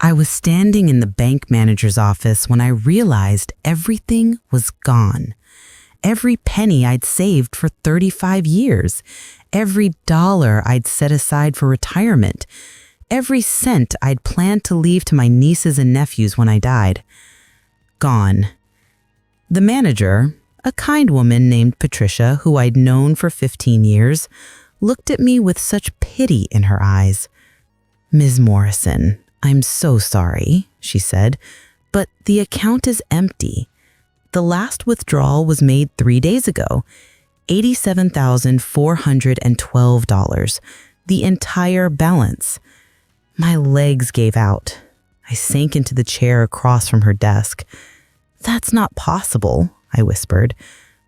I was standing in the bank manager's office when I realized everything was gone. Every penny I'd saved for 35 years, every dollar I'd set aside for retirement, every cent I'd planned to leave to my nieces and nephews when I died. Gone. The manager, a kind woman named Patricia, who I'd known for 15 years, looked at me with such pity in her eyes. "Ms. Morrison, I'm so sorry," she said, "but the account is empty. The last withdrawal was made 3 days ago, $87,412, the entire balance." My legs gave out. I sank into the chair across from her desk. "That's not possible," I whispered.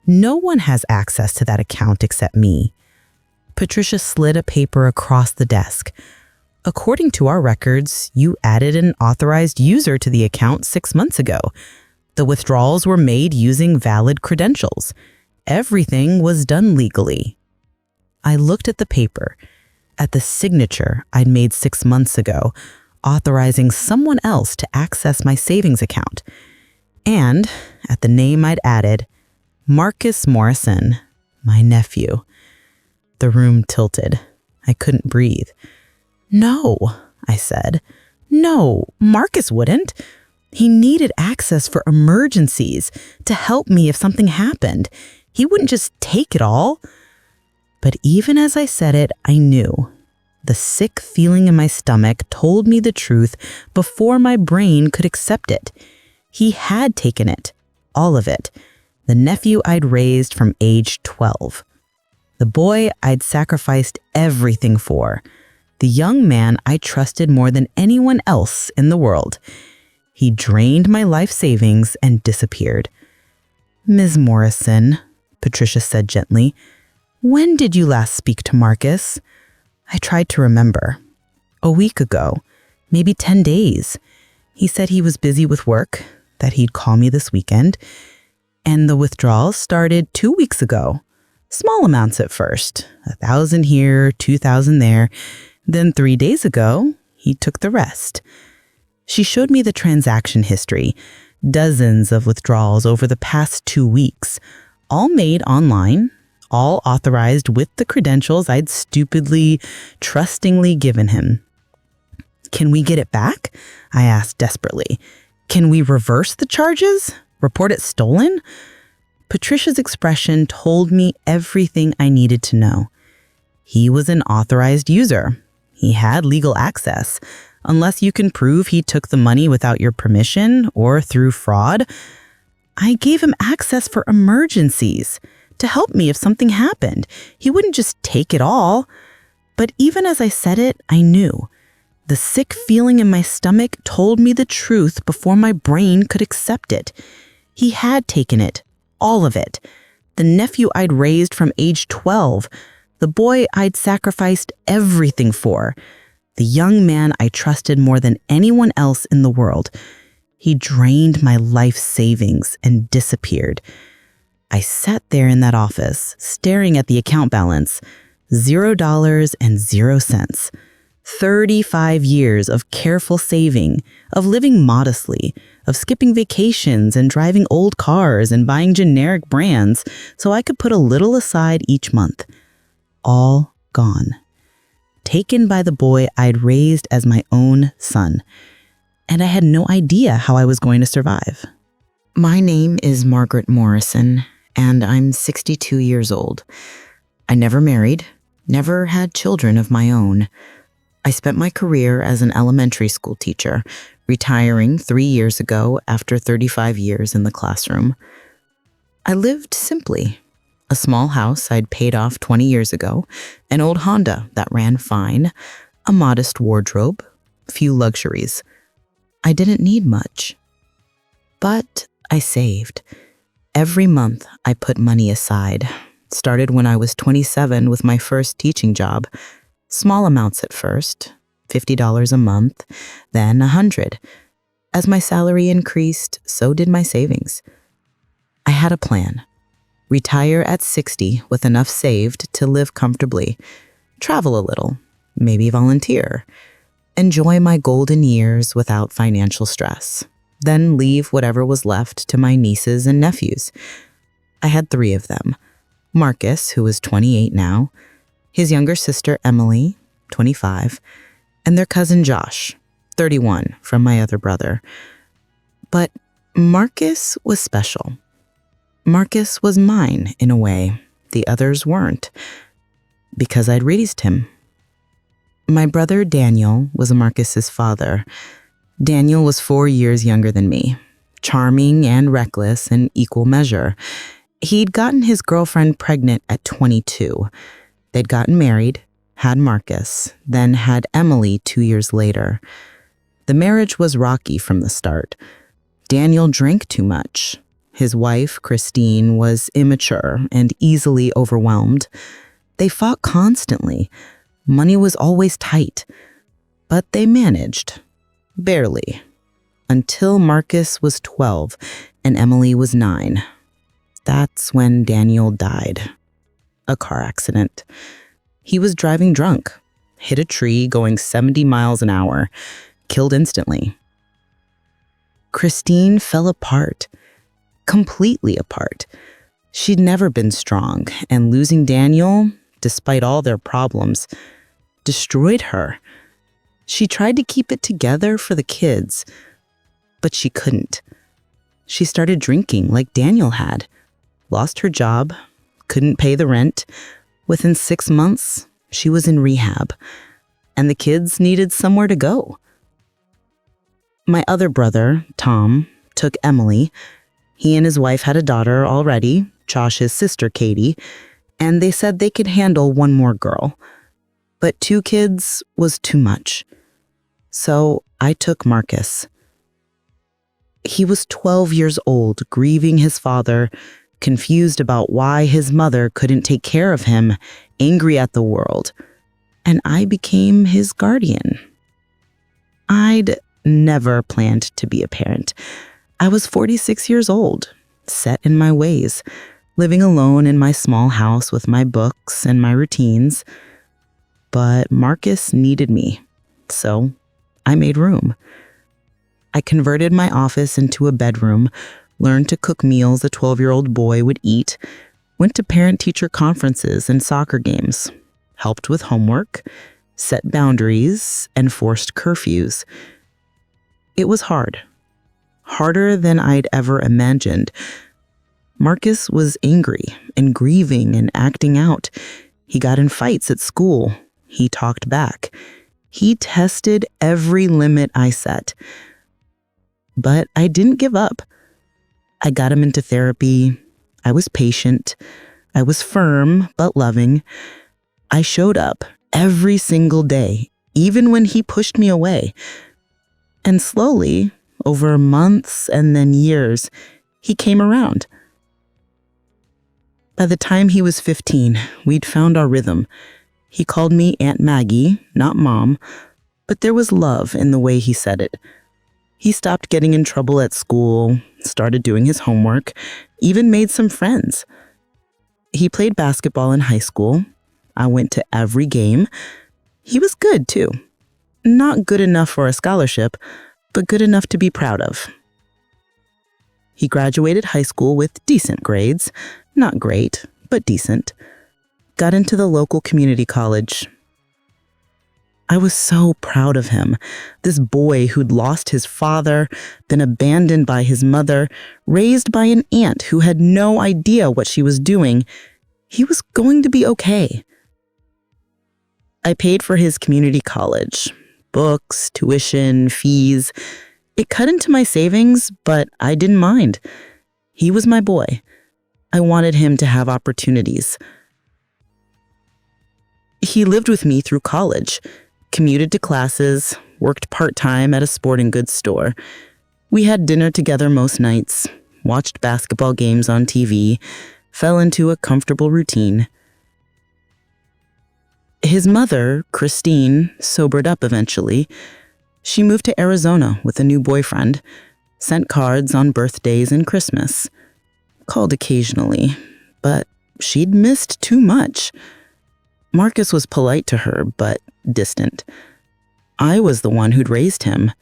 "No one has access to that account except me." Patricia slid a paper across the desk. "According to our records, you added an authorized user to the account 6 months ago. The withdrawals were made using valid credentials. Everything was done legally." I looked at the paper, at the signature I'd made 6 months ago, authorizing someone else to access my savings account, and at the name I'd added, Marcus Morrison, my nephew. The room tilted. I couldn't breathe. "No," I said. "No, Marcus wouldn't. He needed access for emergencies, to help me if something happened. He wouldn't just take it all." But even as I said it, I knew. The sick feeling in my stomach told me the truth before my brain could accept it. He had taken it, all of it, the nephew I'd raised from age 12. The boy I'd sacrificed everything for. The young man I trusted more than anyone else in the world. He drained my life savings and disappeared. "Ms. Morrison," Patricia said gently, "when did you last speak to Marcus?" I tried to remember. "A week ago, maybe 10 days. He said he was busy with work, that he'd call me this weekend. And the withdrawals started 2 weeks ago. Small amounts at first, 1,000 here, 2,000 there. Then 3 days ago, he took the rest." She showed me the transaction history, dozens of withdrawals over the past 2 weeks, all made online, all authorized with the credentials I'd stupidly, trustingly given him. "Can we get it back?" I asked desperately. "Can we reverse the charges? Report it stolen?" Patricia's expression told me everything I needed to know. He was an authorized user. He had legal access. Unless you can prove he took the money without your permission or through fraud. I gave him access for emergencies, to help me if something happened. He wouldn't just take it all. But even as I said it, I knew. The sick feeling in my stomach told me the truth before my brain could accept it. He had taken it, all of it. The nephew I'd raised from age 12, the boy I'd sacrificed everything for, the young man I trusted more than anyone else in the world. He drained my life savings and disappeared. I sat there in that office, staring at the account balance, $0 35 years of careful saving, of living modestly, of skipping vacations and driving old cars and buying generic brands so I could put a little aside each month. All gone. Taken by the boy I'd raised as my own son. And I had no idea how I was going to survive. My name is Margaret Morrison, and I'm 62 years old. I never married, never had children of my own. I spent my career as an elementary school teacher, retiring 3 years ago after 35 years in the classroom. I lived simply. A small house I'd paid off 20 years ago, an old Honda that ran fine, a modest wardrobe, few luxuries. I didn't need much. But I saved. Every month I put money aside. Started when I was 27 with my first teaching job. Small amounts at first, $50 a month, then $100. As my salary increased, so did my savings. I had a plan. Retire at 60 with enough saved to live comfortably. Travel a little, maybe volunteer. enjoy my golden years without financial stress, then leave whatever was left to my nieces and nephews. I had 3 of them. Marcus, who was 28 now, his younger sister Emily, 25, and their cousin Josh, 31, from my other brother. But Marcus was special. Marcus was mine in a way the others weren't, because I'd raised him. My brother Daniel was Marcus's father. Daniel was 4 years younger than me, charming and reckless in equal measure. He'd gotten his girlfriend pregnant at 22. They'd gotten married, had Marcus, then had Emily 2 years later. The marriage was rocky from the start. Daniel drank too much. His wife, Christine, was immature and easily overwhelmed. They fought constantly. Money was always tight. But they managed. Barely. Until Marcus was 12 and Emily was 9. That's when Daniel died. A car accident. He was driving drunk, hit a tree going 70 miles an hour, killed instantly. Christine fell apart, completely apart. She'd never been strong, and losing Daniel, despite all their problems, destroyed her. She tried to keep it together for the kids, but she couldn't. She started drinking like Daniel had, lost her job, couldn't pay the rent. Within 6 months, she was in rehab, and the kids needed somewhere to go. My other brother, Tom, took Emily. He and his wife had a daughter already, Josh's sister, Katie, and they said they could handle 1 more girl. But 2 kids was too much. So I took Marcus. He was 12 years old, grieving his father, confused about why his mother couldn't take care of him, angry at the world, and I became his guardian. I'd never planned to be a parent. I was 46 years old, set in my ways, living alone in my small house with my books and my routines. But Marcus needed me, so I made room. I converted my office into a bedroom, learned to cook meals a 12-year-old boy would eat, went to parent-teacher conferences and soccer games, helped with homework, set boundaries, and forced curfews. It was hard. Harder than I'd ever imagined. Marcus was angry and grieving and acting out. He got in fights at school. He talked back. He tested every limit I set. But I didn't give up. I got him into therapy. I was patient. I was firm but loving. I showed up every single day, even when he pushed me away. And slowly, over months and then years, he came around. By the time he was 15, we'd found our rhythm. He called me Aunt Maggie, not Mom, but there was love in the way he said it. He stopped getting in trouble at school, started doing his homework, even made some friends. He played basketball in high school. I went to every game. He was good, too. Not good enough for a scholarship, but good enough to be proud of. He graduated high school with decent grades. Not great, but decent. Got into the local community college. I was so proud of him. This boy who'd lost his father, been abandoned by his mother, raised by an aunt who had no idea what she was doing. He was going to be okay. I paid for his community college. Books, tuition, fees. It cut into my savings, but I didn't mind. He was my boy. I wanted him to have opportunities. He lived with me through college, commuted to classes, worked part-time at a sporting goods store. We had dinner together most nights, watched basketball games on TV, fell into a comfortable routine. His mother, Christine, sobered up eventually. She moved to Arizona with a new boyfriend, sent cards on birthdays and Christmas. Called occasionally, but she'd missed too much. Marcus was polite to her, but distant. I was the one who'd raised him.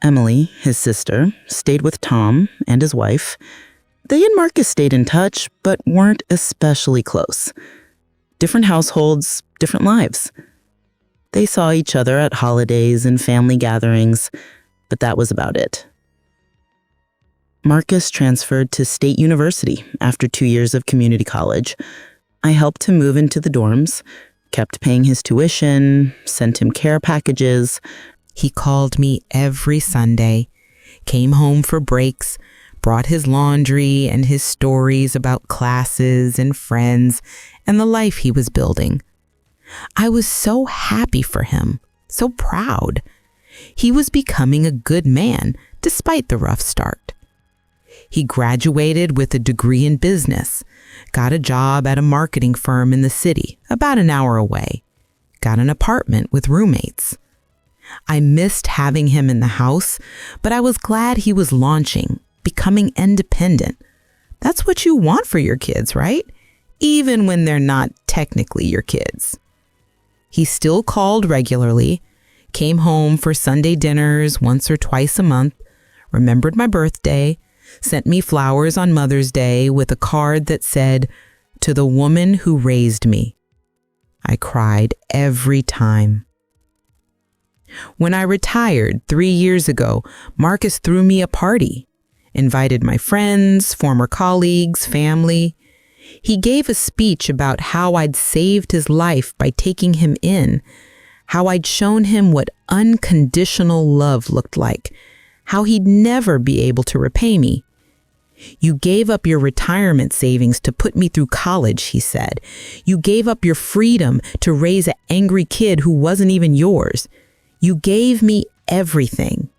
Emily, his sister, stayed with Tom and his wife. They and Marcus stayed in touch, but weren't especially close. Different households, different lives. They saw each other at holidays and family gatherings, but that was about it. Marcus transferred to State University after 2 years of community college. I helped him move into the dorms, kept paying his tuition, sent him care packages. He called me every Sunday, came home for breaks, brought his laundry and his stories about classes and friends and the life he was building. I was so happy for him, so proud. He was becoming a good man despite the rough start. He graduated with a degree in business, got a job at a marketing firm in the city about an hour away, got an apartment with roommates. I missed having him in the house, but I was glad he was launching, becoming independent. That's what you want for your kids, right? Even when they're not technically your kids. He still called regularly, came home for Sunday dinners once or twice a month, remembered my birthday, sent me flowers on Mother's Day with a card that said, "To the woman who raised me." I cried every time. When I retired 3 years ago, Marcus threw me a party, invited my friends, former colleagues, family. He gave a speech about how I'd saved his life by taking him in, how I'd shown him what unconditional love looked like, how he'd never be able to repay me. "You gave up your retirement savings to put me through college," he said. "You gave up your freedom to raise an angry kid who wasn't even yours. You gave me everything."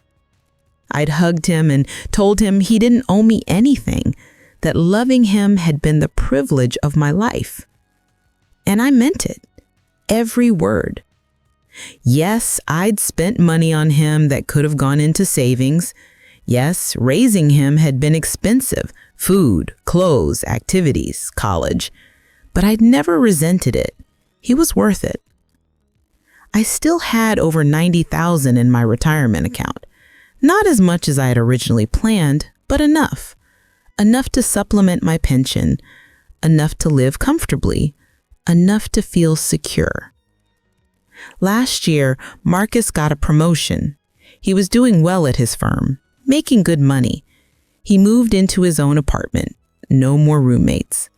I'd hugged him and told him he didn't owe me anything, that loving him had been the privilege of my life. And I meant it, every word. Yes, I'd spent money on him that could have gone into savings. Yes, raising him had been expensive, food, clothes, activities, college. But I'd never resented it. He was worth it. I still had over $90,000 in my retirement account. Not as much as I had originally planned, but enough. Enough to supplement my pension, enough to live comfortably, enough to feel secure. Last year, Marcus got a promotion. He was doing well at his firm, making good money. He moved into his own apartment, no more roommates.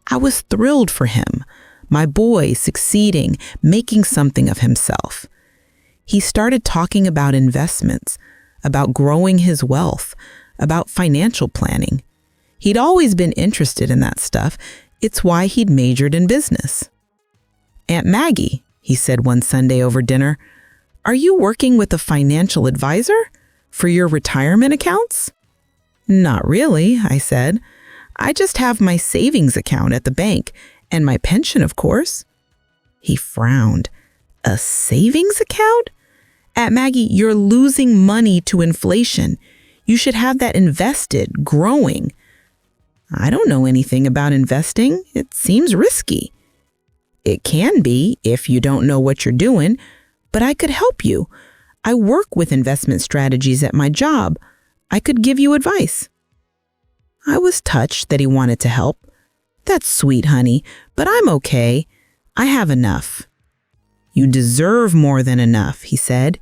I was thrilled for him. My boy succeeding, making something of himself. He started talking about investments, about growing his wealth, about financial planning. He'd always been interested in that stuff. It's why he'd majored in business. "Aunt Maggie," he said one Sunday over dinner, "are you working with a financial advisor for your retirement accounts?" "Not really," I said. "I just have my savings account at the bank and my pension, of course." He frowned. "A savings account? Aunt Maggie, you're losing money to inflation. You should have that invested, growing." "I don't know anything about investing. It seems risky." "It can be if you don't know what you're doing, but I could help you. I work with investment strategies at my job. I could give you advice." I was touched that he wanted to help. "That's sweet, honey, but I'm okay. I have enough." "You deserve more than enough," he said.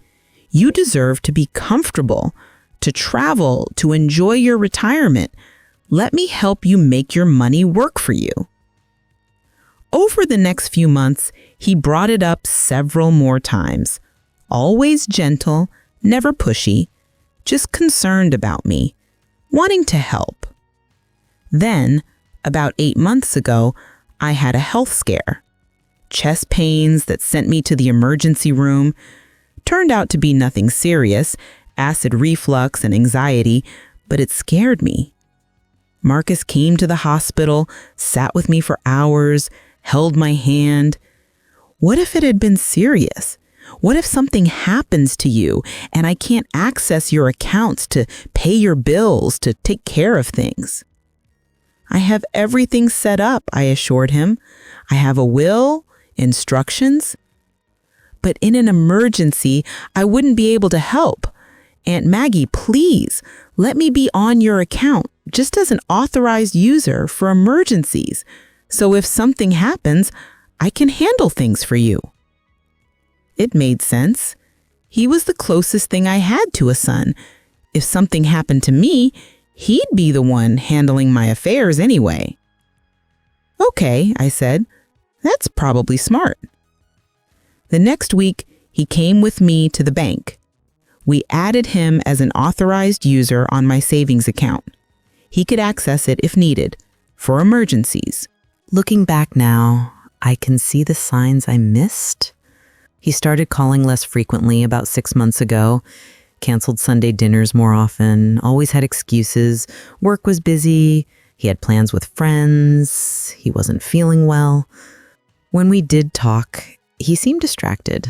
"You deserve to be comfortable, to travel, to enjoy your retirement. Let me help you make your money work for you." Over the next few months, he brought it up several more times. Always gentle, never pushy, just concerned about me, wanting to help. Then, about 8 months ago, I had a health scare. Chest pains that sent me to the emergency room. Turned out to be nothing serious, acid reflux and anxiety, but it scared me. Marcus came to the hospital, sat with me for hours, held my hand. What if it had been serious? What if something happens to you and I can't access your accounts to pay your bills, to take care of things? "I have everything set up," I assured him. "I have a will, instructions." but in an emergency, I wouldn't be able to help. Aunt Maggie, please, let me be on your account just as an authorized user for emergencies. So if something happens, I can handle things for you. It made sense. He was the closest thing I had to a son. If something happened to me, he'd be the one handling my affairs anyway. Okay, I said, that's probably smart. The next week, he came with me to the bank. We added him as an authorized user on my savings account. He could access it if needed, for emergencies. Looking back now, I can see the signs I missed. He started calling less frequently about 6 months ago, canceled Sunday dinners more often, always had excuses, work was busy, he had plans with friends, he wasn't feeling well. When we did talk, he seemed distracted,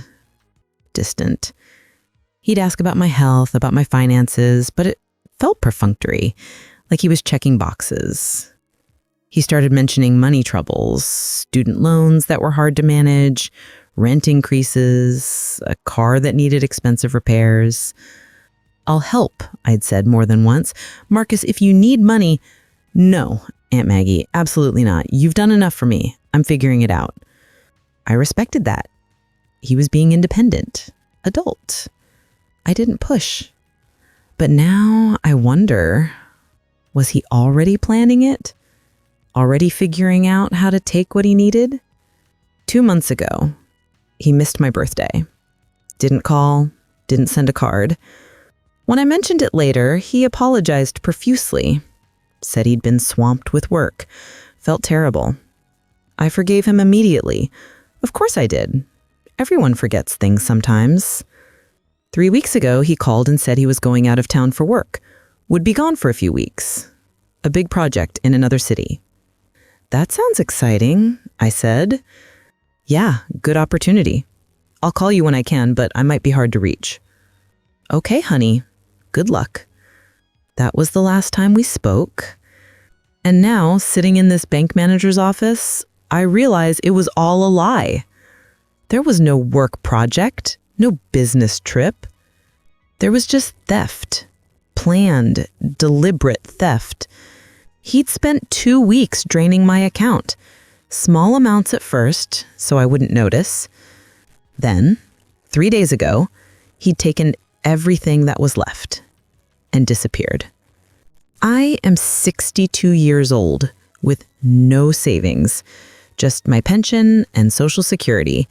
distant. He'd ask about my health, about my finances, but it felt perfunctory, like he was checking boxes. He started mentioning money troubles, student loans that were hard to manage, rent increases, a car that needed expensive repairs. I'll help, I'd said more than once. Marcus, if you need money... No, Aunt Maggie, absolutely not. You've done enough for me. I'm figuring it out. I respected that. He was being independent, adult. I didn't push. But now I wonder, was he already planning it? Already figuring out how to take what he needed? 2 months ago, he missed my birthday. Didn't call, didn't send a card. When I mentioned it later, he apologized profusely. Said he'd been swamped with work. Felt terrible. I forgave him immediately. Of course I did. Everyone forgets things sometimes. 3 weeks ago, he called and said he was going out of town for work. Would be gone for a few weeks. A big project in another city. That sounds exciting, I said. Yeah, good opportunity. I'll call you when I can, but I might be hard to reach. Okay, honey. Good luck. That was the last time we spoke. And now, sitting in this bank manager's office, I realize it was all a lie. There was no work project, no business trip. There was just theft. Planned, deliberate theft. He'd spent 2 weeks draining my account. Small amounts at first, so I wouldn't notice. Then, 3 days ago, he'd taken everything that was left and disappeared. I am 62 years old with no savings, just my pension and Social Security.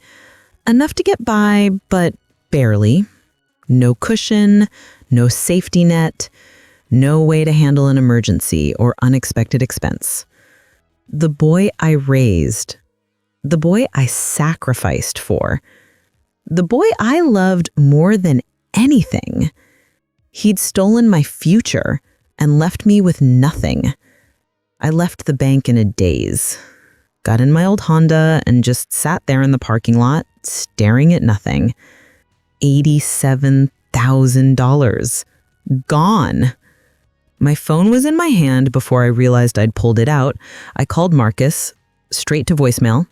Enough to get by, but barely. No cushion, no safety net, no way to handle an emergency or unexpected expense. The boy I raised, the boy I sacrificed for, the boy I loved more than anything. He'd stolen my future and left me with nothing. I left the bank in a daze, got in my old Honda and just sat there in the parking lot, staring at nothing. $87,000. Gone. My phone was in my hand before I realized I'd pulled it out. I called Marcus, straight to voicemail.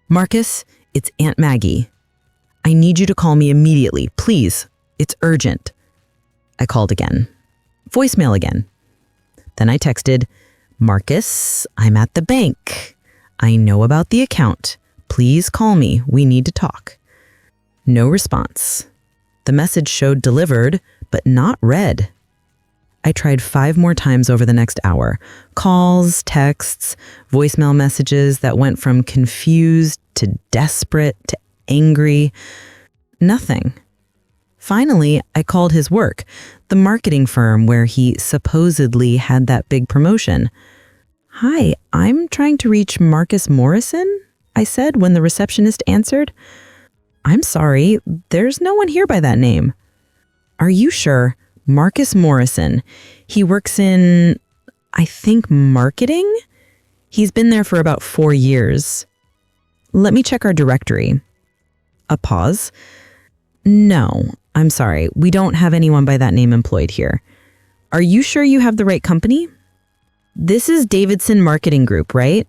Marcus, it's Aunt Maggie. I need you to call me immediately, please. It's urgent. I called again. Voicemail again. Then I texted, Marcus, I'm at the bank. I know about the account. Please call me. We need to talk. No response. The message showed delivered, but not read. I tried 5 more times over the next hour. Calls, texts, voicemail messages that went from confused to desperate to angry. Nothing. Finally, I called his work, the marketing firm where he supposedly had that big promotion. Hi, I'm trying to reach Marcus Morrison, I said when the receptionist answered. I'm sorry, there's no one here by that name. Are you sure? Marcus Morrison. He works in, I think, marketing? He's been there for about 4 years. Let me check our directory. A pause. No, I'm sorry. We don't have anyone by that name employed here. Are you sure you have the right company? This is Davidson Marketing Group, right?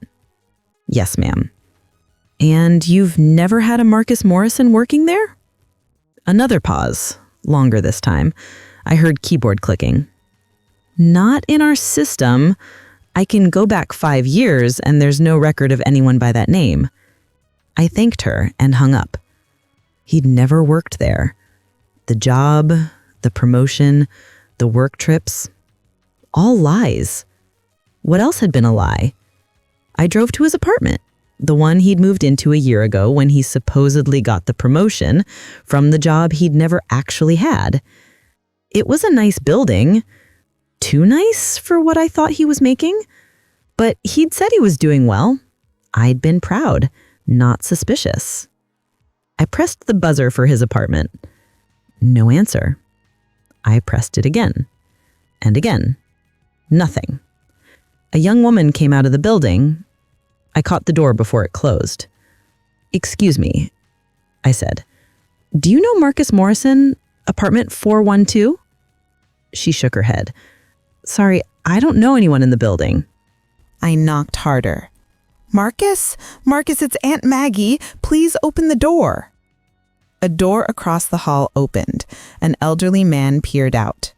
Yes, ma'am. And you've never had a Marcus Morrison working there? Another pause, longer this time. I heard keyboard clicking. Not in our system. I can go back 5 years and there's no record of anyone by that name. I thanked her and hung up. He'd never worked there. The job, the promotion, the work trips, all lies. What else had been a lie? I drove to his apartment, the one he'd moved into a year ago when he supposedly got the promotion from the job he'd never actually had. It was a nice building. Too nice for what I thought he was making. But he'd said he was doing well. I'd been proud, not suspicious. I pressed the buzzer for his apartment. No answer. I pressed it again. And again. Nothing. A young woman came out of the building. I caught the door before it closed. "Excuse me," I said. "Do you know Marcus Morrison, apartment 412? She shook her head. "Sorry, I don't know anyone in the building." I knocked harder. Marcus, it's Aunt Maggie. Please open the door." A door across the hall opened. An elderly man peered out.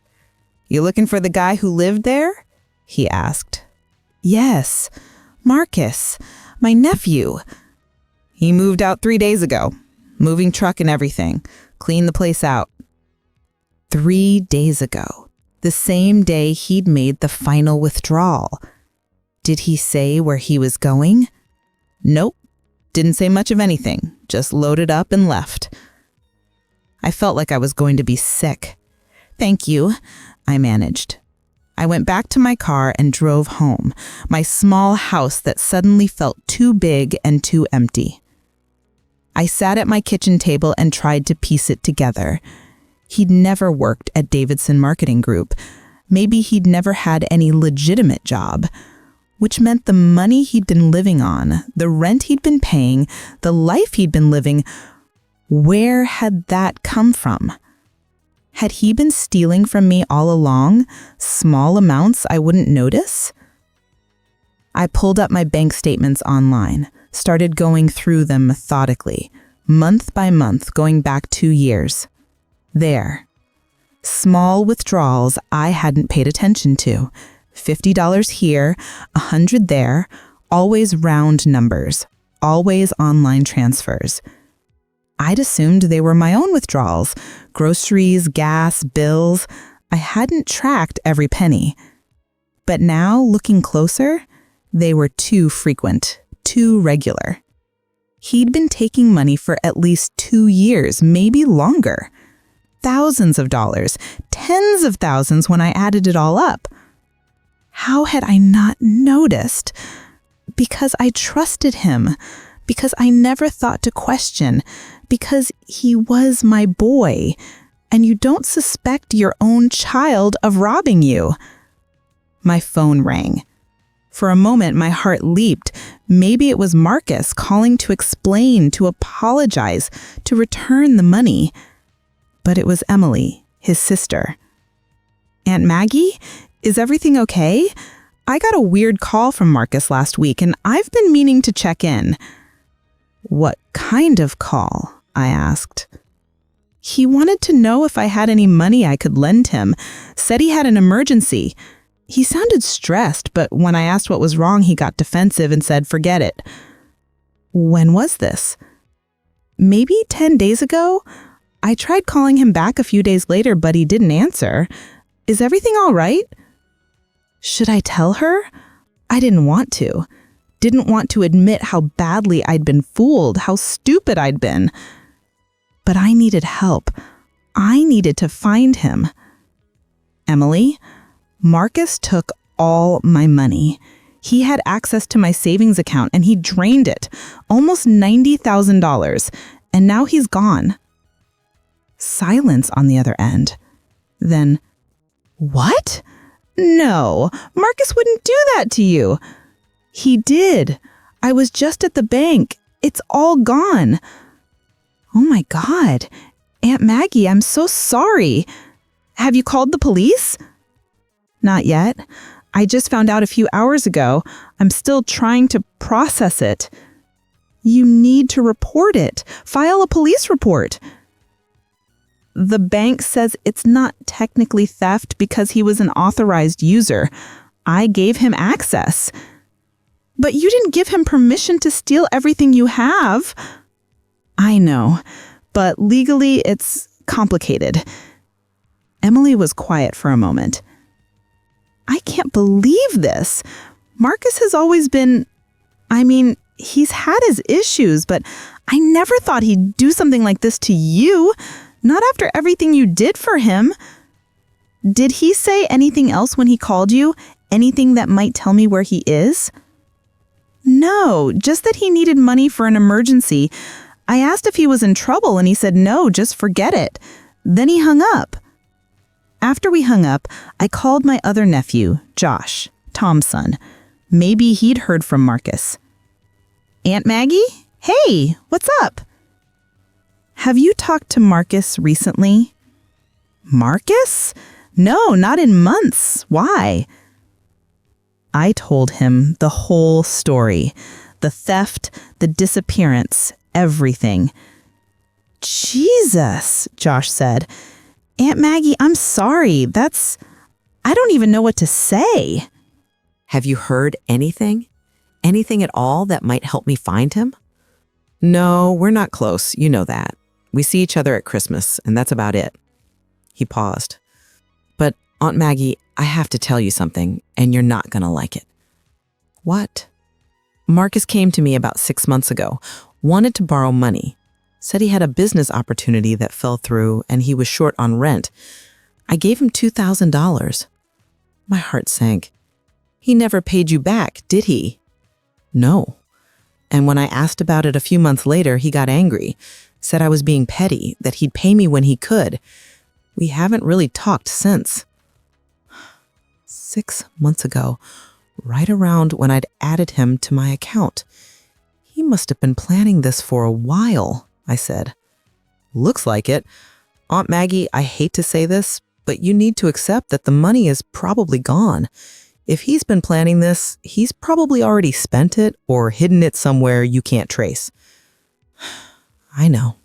"You looking for the guy who lived there?" he asked. "Yes, Marcus, my nephew. He moved out 3 days ago. Moving truck and everything. Cleaned the place out." 3 days ago, the same day he'd made the final withdrawal. Did he say where he was going? Nope, didn't say much of anything, just loaded up and left. I felt like I was going to be sick. "Thank you," I managed. I went back to my car and drove home, my small house that suddenly felt too big and too empty. I sat at my kitchen table and tried to piece it together. He'd never worked at Davidson Marketing Group. Maybe he'd never had any legitimate job, which meant the money he'd been living on, the rent he'd been paying, the life he'd been living, where had that come from? Had he been stealing from me all along, small amounts I wouldn't notice? I pulled up my bank statements online, started going through them methodically, month by month, going back 2 years. There. Small withdrawals I hadn't paid attention to. $50 here, $100 there, always round numbers, always online transfers. I'd assumed they were my own withdrawals, groceries, gas, bills. I hadn't tracked every penny. But now, looking closer, they were too frequent, too regular. He'd been taking money for at least 2 years, maybe longer. Thousands of dollars, tens of thousands when I added it all up. How had I not noticed? Because I trusted him, because I never thought to question, because he was my boy, and you don't suspect your own child of robbing you. My phone rang. For a moment, my heart leaped. Maybe it was Marcus calling to explain, to apologize, to return the money. But it was Emily, his sister. "Aunt Maggie, is everything okay? I got a weird call from Marcus last week, and I've been meaning to check in." "What kind of call?" I asked. "He wanted to know if I had any money I could lend him. Said he had an emergency. He sounded stressed, but when I asked what was wrong, he got defensive and said, forget it." "When was this?" "Maybe 10 days ago. I tried calling him back a few days later, but he didn't answer. Is everything all right?" Should I tell her? I didn't want to. Didn't want to admit how badly I'd been fooled, how stupid I'd been. But I needed help. I needed to find him. "Emily, Marcus took all my money. He had access to my savings account and he drained it, almost $90,000, and now he's gone." Silence on the other end. Then, "What? No, Marcus wouldn't do that to you." "He did. I was just at the bank. It's all gone." "Oh my God. Aunt Maggie, I'm so sorry. Have you called the police?" "Not yet. I just found out a few hours ago. I'm still trying to process it." You need to report it. File a police report. The bank says it's not technically theft because he was an authorized user. I gave him access. But you didn't give him permission to steal everything you have. I know, but legally it's complicated. Emily was quiet for a moment. I can't believe this. Marcus has always been... he's had his issues, but I never thought he'd do something like this to you. Not after everything you did for him. Did he say anything else when he called you? Anything that might tell me where he is? No, just that he needed money for an emergency. I asked if he was in trouble and he said no, just forget it. Then he hung up. After we hung up, I called my other nephew, Josh, Tom's son. Maybe he'd heard from Marcus. Aunt Maggie? Hey, what's up? Have you talked to Marcus recently? Marcus? No, not in months. Why? I told him the whole story. The theft, the disappearance, everything. Jesus, Josh said. Aunt Maggie, I'm sorry. I don't even know what to say. Have you heard anything? Anything at all that might help me find him? No, we're not close. You know that. We see each other at Christmas, and that's about it. He paused. But, Aunt Maggie, I have to tell you something, and you're not gonna like it. What? Marcus came to me about 6 months ago, wanted to borrow money, said he had a business opportunity that fell through and he was short on rent. I gave him $2,000. My heart sank. He never paid you back, did he? No. And when I asked about it a few months later, he got angry, said I was being petty, that he'd pay me when he could. We haven't really talked since. 6 months ago, right around when I'd added him to my account. He must have been planning this for a while, I said. Looks like it. Aunt Maggie, I hate to say this, but you need to accept that the money is probably gone. If he's been planning this, he's probably already spent it or hidden it somewhere you can't trace. I know.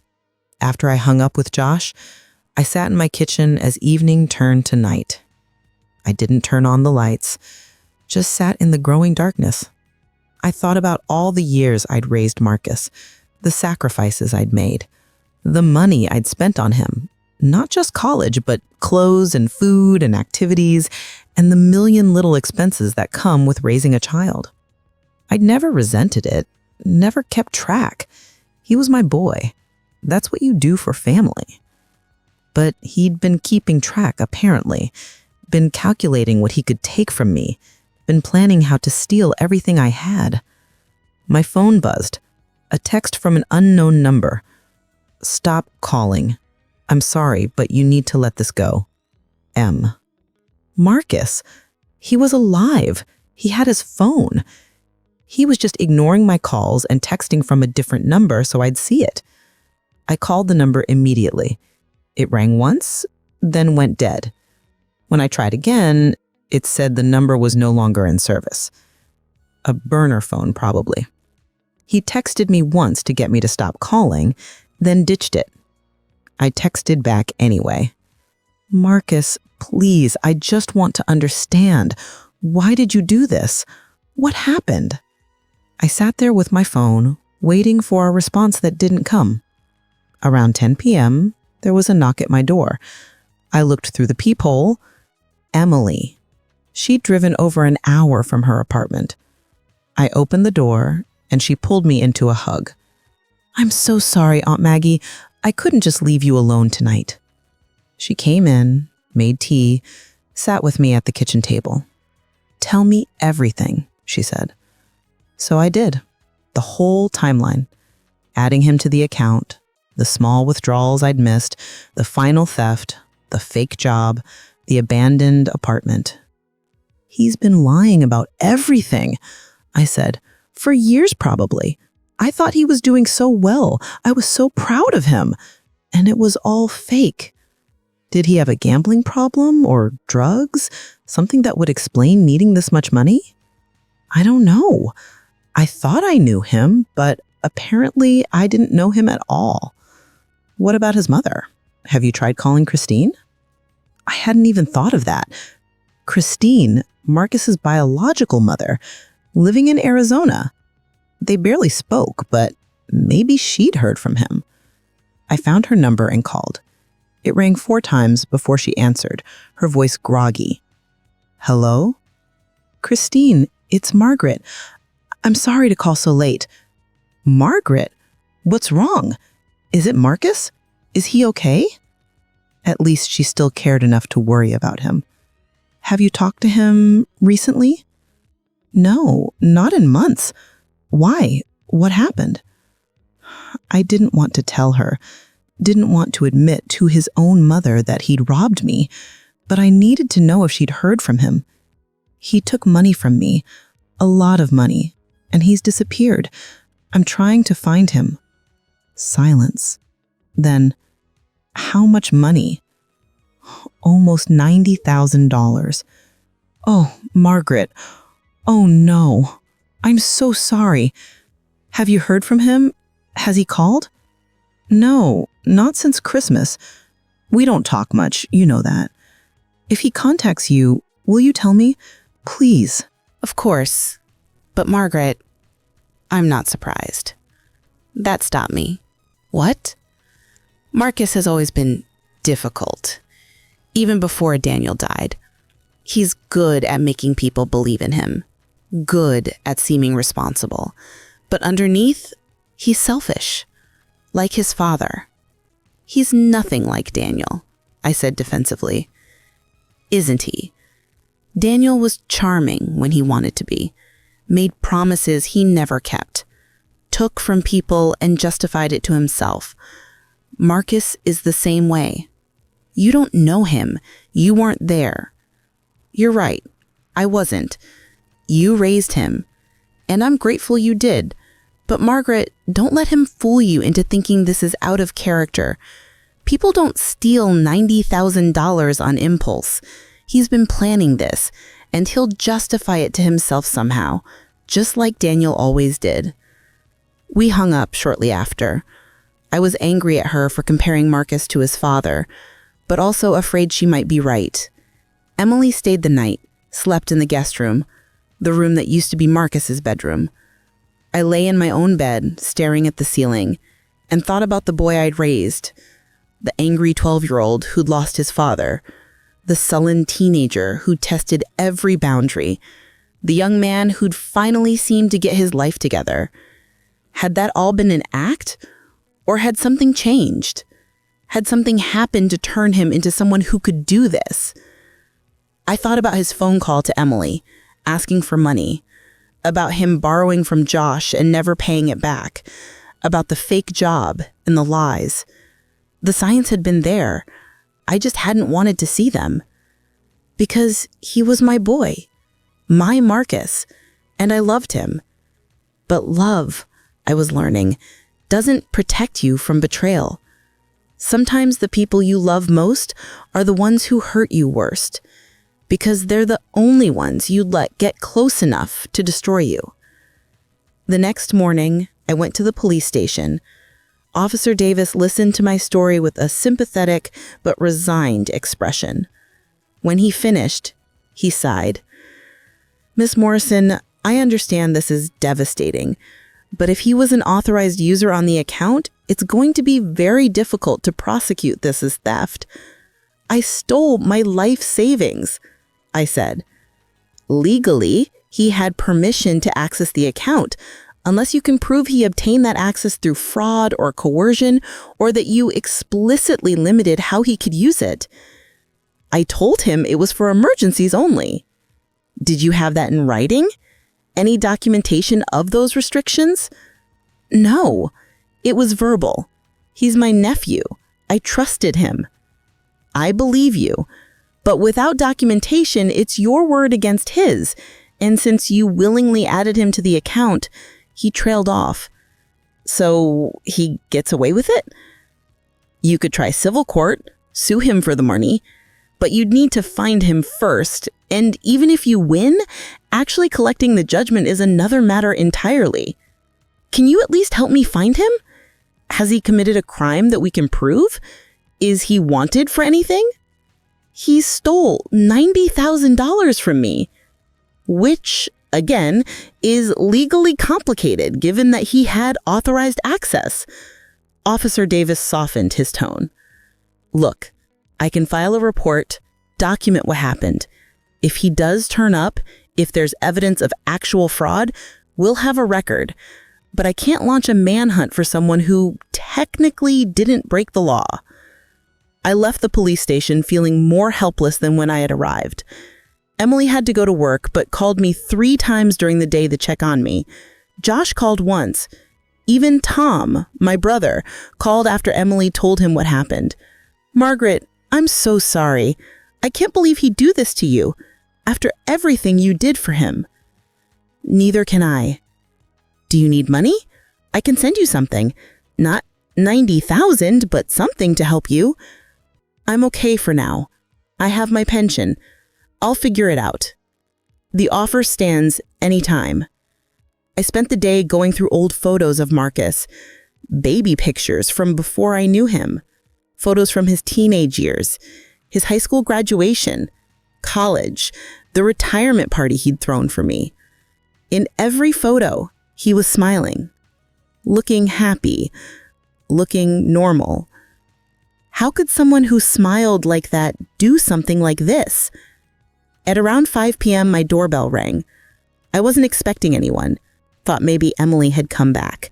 After I hung up with Josh, I sat in my kitchen as evening turned to night. I didn't turn on the lights, just sat in the growing darkness. I thought about all the years I'd raised Marcus, the sacrifices I'd made, the money I'd spent on him, not just college, but clothes and food and activities, and the million little expenses that come with raising a child. I'd never resented it, never kept track. He was my boy. That's what you do for family. But he'd been keeping track, apparently, been calculating what he could take from me, been planning how to steal everything I had. My phone buzzed. A text from an unknown number. Stop calling. I'm sorry, but you need to let this go. M. Marcus. He was alive. He had his phone. He was just ignoring my calls and texting from a different number so I'd see it. I called the number immediately. It rang once, then went dead. When I tried again, it said the number was no longer in service. A burner phone, probably. He texted me once to get me to stop calling, then ditched it. I texted back anyway. Marcus, please, I just want to understand. Why did you do this? What happened? I sat there with my phone, waiting for a response that didn't come. Around 10 p.m., there was a knock at my door. I looked through the peephole. Emily. She'd driven over an hour from her apartment. I opened the door, and she pulled me into a hug. I'm so sorry, Aunt Maggie. I couldn't just leave you alone tonight. She came in, made tea, sat with me at the kitchen table. Tell me everything, she said. So I did. The whole timeline. Adding him to the account, the small withdrawals I'd missed, the final theft, the fake job, the abandoned apartment. He's been lying about everything, I said, for years probably. I thought he was doing so well. I was so proud of him. And it was all fake. Did he have a gambling problem or drugs? Something that would explain needing this much money? I don't know. I thought I knew him, but apparently I didn't know him at all. What about his mother? Have you tried calling Christine? I hadn't even thought of that. Christine, Marcus's biological mother, living in Arizona. They barely spoke, but maybe she'd heard from him. I found her number and called. It rang 4 times before she answered, her voice groggy. Hello? Christine, it's Margaret. I'm sorry to call so late. Margaret? What's wrong? Is it Marcus? Is he okay? At least she still cared enough to worry about him. Have you talked to him recently? No, not in months. Why? What happened? I didn't want to tell her, didn't want to admit to his own mother that he'd robbed me, but I needed to know if she'd heard from him. He took money from me, a lot of money, and he's disappeared. I'm trying to find him. Silence. Then, how much money? Almost $90,000. Oh, Margaret. Oh no. I'm so sorry. Have you heard from him? Has he called? No, not since Christmas. We don't talk much, you know that. If he contacts you, will you tell me? Please. Of course. But Margaret, I'm not surprised. That stopped me. What? Marcus has always been difficult. Even before Daniel died. He's good at making people believe in him. Good at seeming responsible. But underneath, he's selfish. Like his father. He's nothing like Daniel, I said defensively. Isn't he? Daniel was charming when he wanted to be. Made promises he never kept. Took from people and justified it to himself. Marcus is the same way. You don't know him. You weren't there. You're right. I wasn't. You raised him. And I'm grateful you did. But Margaret, don't let him fool you into thinking this is out of character. People don't steal $90,000 on impulse. He's been planning this, and he'll justify it to himself somehow, just like Daniel always did. We hung up shortly after. I was angry at her for comparing Marcus to his father, but also afraid she might be right. Emily stayed the night, slept in the guest room, the room that used to be Marcus's bedroom. I lay in my own bed, staring at the ceiling, and thought about the boy I'd raised, the angry 12-year-old who'd lost his father, the sullen teenager who'd tested every boundary, the young man who'd finally seemed to get his life together. Had that all been an act? Or had something changed? Had something happened to turn him into someone who could do this? I thought about his phone call to Emily, asking for money, about him borrowing from Josh and never paying it back, about the fake job and the lies. The signs had been there. I just hadn't wanted to see them. Because he was my boy, my Marcus, and I loved him. But love, I was learning, doesn't protect you from betrayal. Sometimes the people you love most are the ones who hurt you worst, because they're the only ones you'd let get close enough to destroy you. The next morning, I went to the police station. Officer Davis listened to my story with a sympathetic but resigned expression. When he finished, he sighed. Miss Morrison, I understand this is devastating, but if he was an authorized user on the account, it's going to be very difficult to prosecute this as theft. I stole my life savings, I said. Legally, he had permission to access the account, unless you can prove he obtained that access through fraud or coercion, or that you explicitly limited how he could use it. I told him it was for emergencies only. Did you have that in writing? Any documentation of those restrictions? No, it was verbal. He's my nephew. I trusted him. I believe you, but without documentation, it's your word against his, and since you willingly added him to the account, he trailed off. So he gets away with it? You could try civil court, sue him for the money, but you'd need to find him first, and even if you win, actually collecting the judgment is another matter entirely. Can you at least help me find him? Has he committed a crime that we can prove? Is he wanted for anything? He stole $90,000 from me, which, again, is legally complicated given that he had authorized access. Officer Davis softened his tone. Look, I can file a report, document what happened. If he does turn up, if there's evidence of actual fraud, we'll have a record. But I can't launch a manhunt for someone who technically didn't break the law. I left the police station feeling more helpless than when I had arrived. Emily had to go to work, but called me 3 times during the day to check on me. Josh called once. Even Tom, my brother, called after Emily told him what happened. Margaret, I'm so sorry. I can't believe he'd do this to you, after everything you did for him. Neither can I. Do you need money? I can send you something. Not 90,000, but something to help you. I'm okay for now. I have my pension. I'll figure it out. The offer stands anytime. I spent the day going through old photos of Marcus, baby pictures from before I knew him, photos from his teenage years, his high school graduation, college, the retirement party he'd thrown for me. In every photo, he was smiling, looking happy, looking normal. How could someone who smiled like that do something like this? At around 5 p.m., my doorbell rang. I wasn't expecting anyone, thought maybe Emily had come back.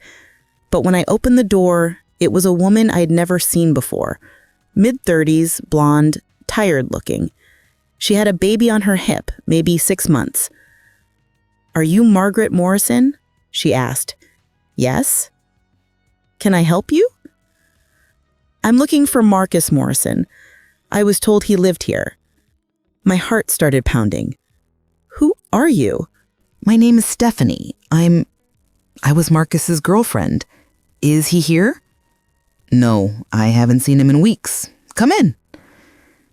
But when I opened the door, it was a woman I'd never seen before. Mid-30s, blonde, tired looking. She had a baby on her hip, maybe 6 months. "Are you Margaret Morrison?" she asked. "Yes." "Can I help you?" "I'm looking for Marcus Morrison. I was told he lived here." My heart started pounding. "Who are you?" My name is Stephanie. I was Marcus's girlfriend. Is he here? No, I haven't seen him in weeks. Come in.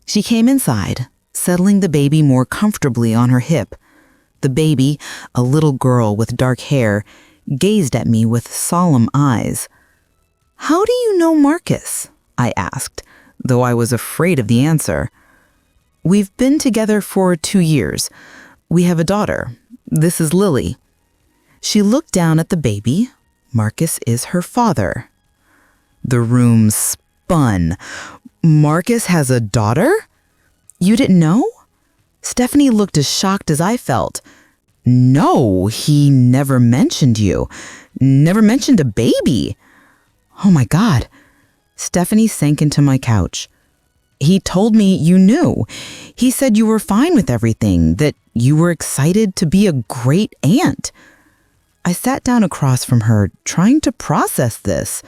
She came inside, settling the baby more comfortably on her hip. The baby, a little girl with dark hair, gazed at me with solemn eyes. How do you know Marcus? I asked, though I was afraid of the answer. We've been together for 2 years. We have a daughter. This is Lily. She looked down at the baby. Marcus is her father. The room spun. Marcus has a daughter? You didn't know? Stephanie looked as shocked as I felt. No, he never mentioned you. Never mentioned a baby. Oh my God. Stephanie sank into my couch. He told me you knew. He said you were fine with everything, that you were excited to be a great aunt. I sat down across from her, trying to process this.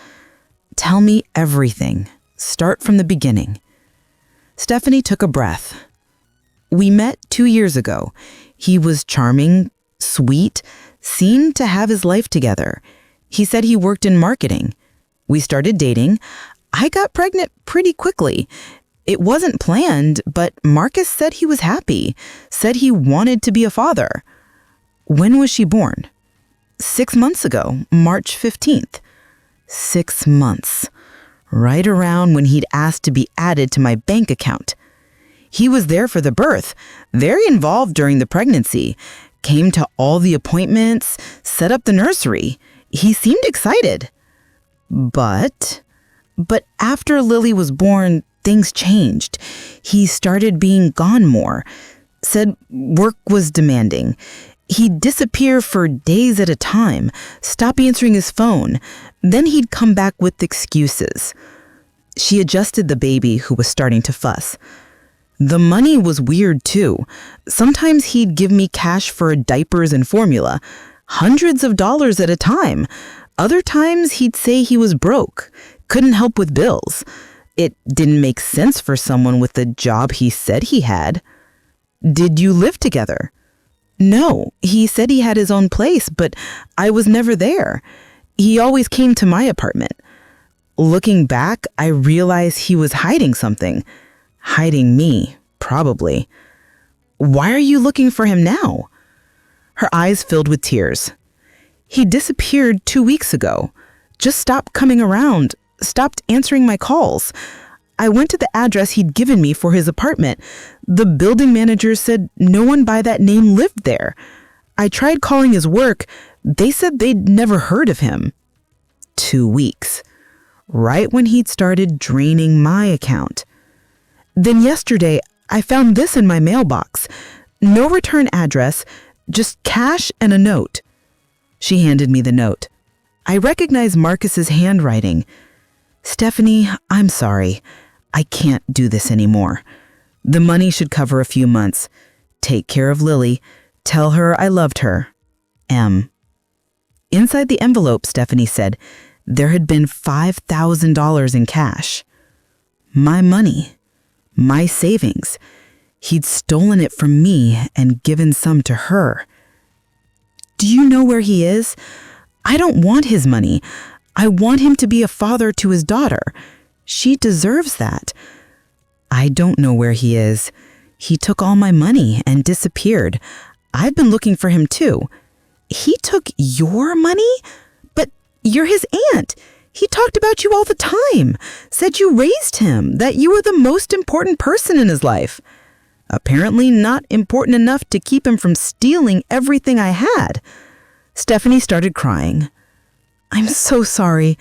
Tell me everything. Start from the beginning. Stephanie took a breath. We met 2 years ago. He was charming, sweet, seemed to have his life together. He said he worked in marketing. We started dating. I got pregnant pretty quickly. It wasn't planned, but Marcus said he was happy, said he wanted to be a father. When was she born? 6 months ago, March 15th. 6 months. Right around when he'd asked to be added to my bank account. He was there for the birth, very involved during the pregnancy, came to all the appointments, set up the nursery. He seemed excited. But after Lily was born, things changed. He started being gone more, said work was demanding. He'd disappear for days at a time, stop answering his phone. Then he'd come back with excuses. She adjusted the baby, who was starting to fuss. The money was weird too. Sometimes he'd give me cash for diapers and formula, hundreds of dollars at a time. Other times he'd say he was broke, couldn't help with bills. It didn't make sense for someone with the job he said he had. Did you live together? No, he said he had his own place, but I was never there. He always came to my apartment. Looking back, I realized he was hiding something. Hiding me, probably. Why are you looking for him now? Her eyes filled with tears. He disappeared 2 weeks ago. Just stopped coming around, stopped answering my calls. I went to the address he'd given me for his apartment. The building manager said no one by that name lived there. I tried calling his work. They said they'd never heard of him. 2 weeks. Right when he'd started draining my account. Then yesterday, I found this in my mailbox. No return address, just cash and a note. She handed me the note. I recognized Marcus's handwriting. Stephanie, I'm sorry. I can't do this anymore. The money should cover a few months. Take care of Lily. Tell her I loved her. M. Inside the envelope, Stephanie said, there had been $5,000 in cash. My money. My savings. He'd stolen it from me and given some to her. Do you know where he is? I don't want his money. I want him to be a father to his daughter. She deserves that. I don't know where he is. He took all my money and disappeared. I've been looking for him too. He took your money? But you're his aunt. He talked about you all the time, said you raised him, that you were the most important person in his life. Apparently not important enough to keep him from stealing everything I had. Stephanie started crying. I'm so sorry.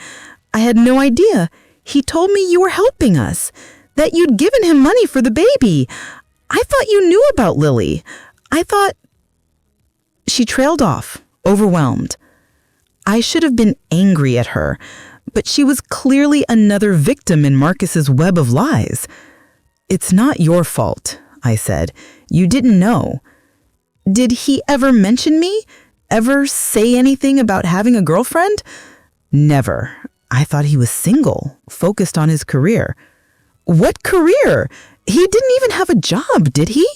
I had no idea. He told me you were helping us, that you'd given him money for the baby. I thought you knew about Lily. I thought... She trailed off, overwhelmed. I should have been angry at her, but she was clearly another victim in Marcus's web of lies. It's not your fault, I said. You didn't know. Did he ever mention me? Ever say anything about having a girlfriend? Never. I thought he was single, focused on his career. What career? He didn't even have a job, did he?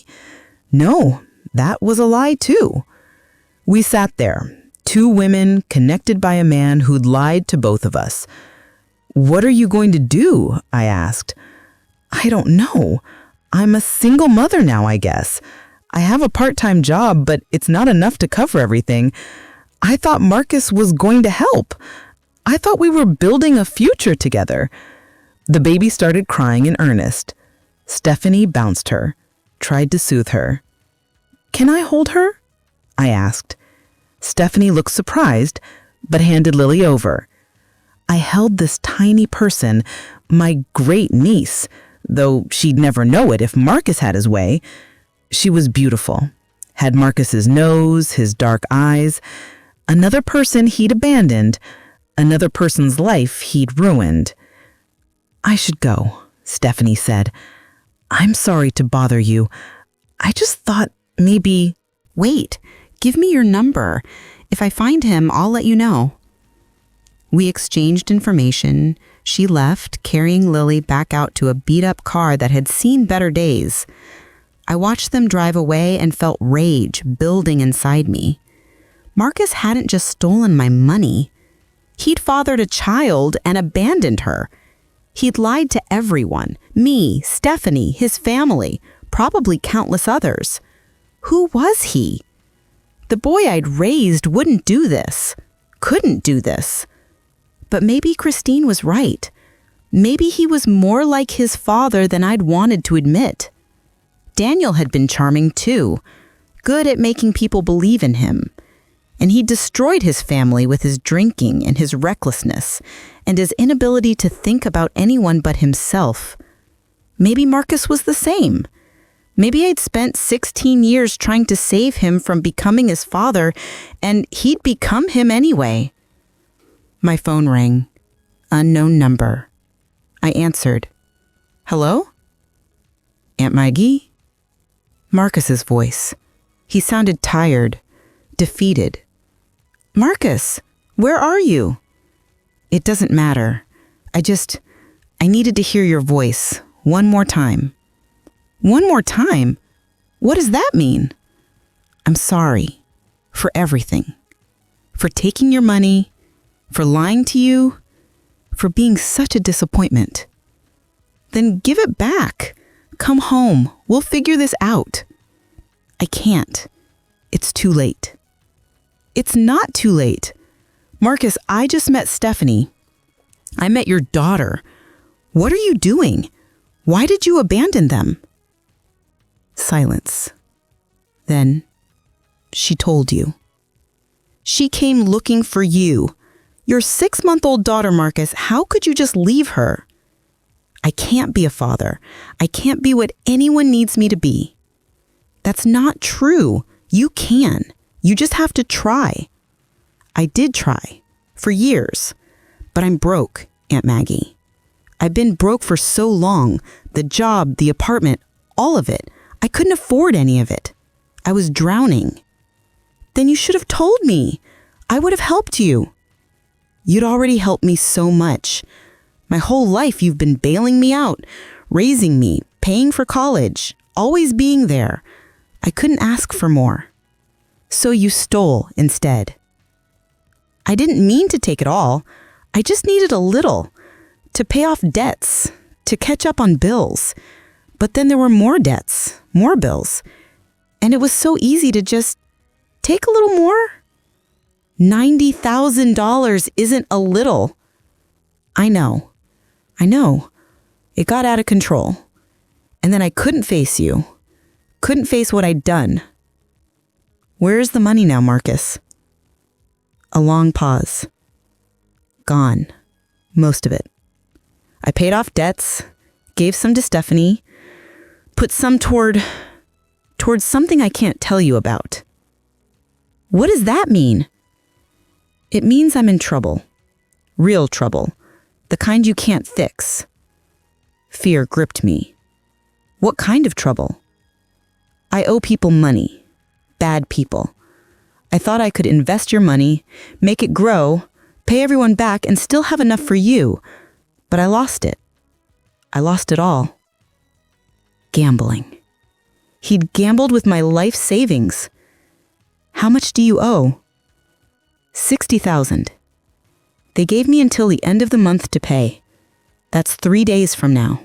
No, that was a lie too. We sat there, two women connected by a man who'd lied to both of us. What are you going to do? I asked. I don't know. I'm a single mother now, I guess. I have a part-time job, but it's not enough to cover everything. I thought Marcus was going to help. I thought we were building a future together. The baby started crying in earnest. Stephanie bounced her, tried to soothe her. Can I hold her? I asked. Stephanie looked surprised, but handed Lily over. I held this tiny person, my great niece, though she'd never know it if Marcus had his way. She was beautiful, had Marcus's nose, his dark eyes, another person he'd abandoned, another person's life he'd ruined. I should go, Stephanie said. I'm sorry to bother you. I just thought maybe... Wait, give me your number. If I find him, I'll let you know. We exchanged information. She left, carrying Lily back out to a beat-up car that had seen better days. I watched them drive away and felt rage building inside me. Marcus hadn't just stolen my money. He'd fathered a child and abandoned her. He'd lied to everyone, me, Stephanie, his family, probably countless others. Who was he? The boy I'd raised wouldn't do this, couldn't do this. But maybe Christine was right. Maybe he was more like his father than I'd wanted to admit. Daniel had been charming too, good at making people believe in him. And he destroyed his family with his drinking and his recklessness and his inability to think about anyone but himself. Maybe Marcus was the same. Maybe I'd spent 16 years trying to save him from becoming his father, and he'd become him anyway. My phone rang. Unknown number. I answered. Hello? Aunt Maggie? Marcus's voice. He sounded tired, defeated. Marcus, where are you? It doesn't matter. I needed to hear your voice one more time. One more time? What does that mean? I'm sorry for everything. For taking your money, for lying to you, for being such a disappointment. Then give it back. Come home. We'll figure this out. I can't. It's too late. It's not too late. Marcus, I just met Stephanie. I met your daughter. What are you doing? Why did you abandon them? Silence. Then she told you. She came looking for you. Your 6-month-old daughter, Marcus, how could you just leave her? I can't be a father. I can't be what anyone needs me to be. That's not true. You can. You just have to try. I did try. For years. But I'm broke, Aunt Maggie. I've been broke for so long. The job, the apartment, all of it. I couldn't afford any of it. I was drowning. Then you should have told me. I would have helped you. You'd already helped me so much. My whole life you've been bailing me out, raising me, paying for college, always being there. I couldn't ask for more. So you stole instead. I didn't mean to take it all. I just needed a little to pay off debts, to catch up on bills. But then there were more debts, more bills. And it was so easy to just take a little more. $90,000 isn't a little. I know. It got out of control. And then I couldn't face you. Couldn't face what I'd done. Where's the money now, Marcus? A long pause. Gone. Most of it. I paid off debts, gave some to Stephanie, put some towards something I can't tell you about. What does that mean? It means I'm in trouble. Real trouble. The kind you can't fix. Fear gripped me. What kind of trouble? I owe people money. Bad people. I thought I could invest your money, make it grow, pay everyone back, and still have enough for you. But I lost it. I lost it all. Gambling. He'd gambled with my life savings. How much do you owe? $60,000. They gave me until the end of the month to pay. That's 3 days from now.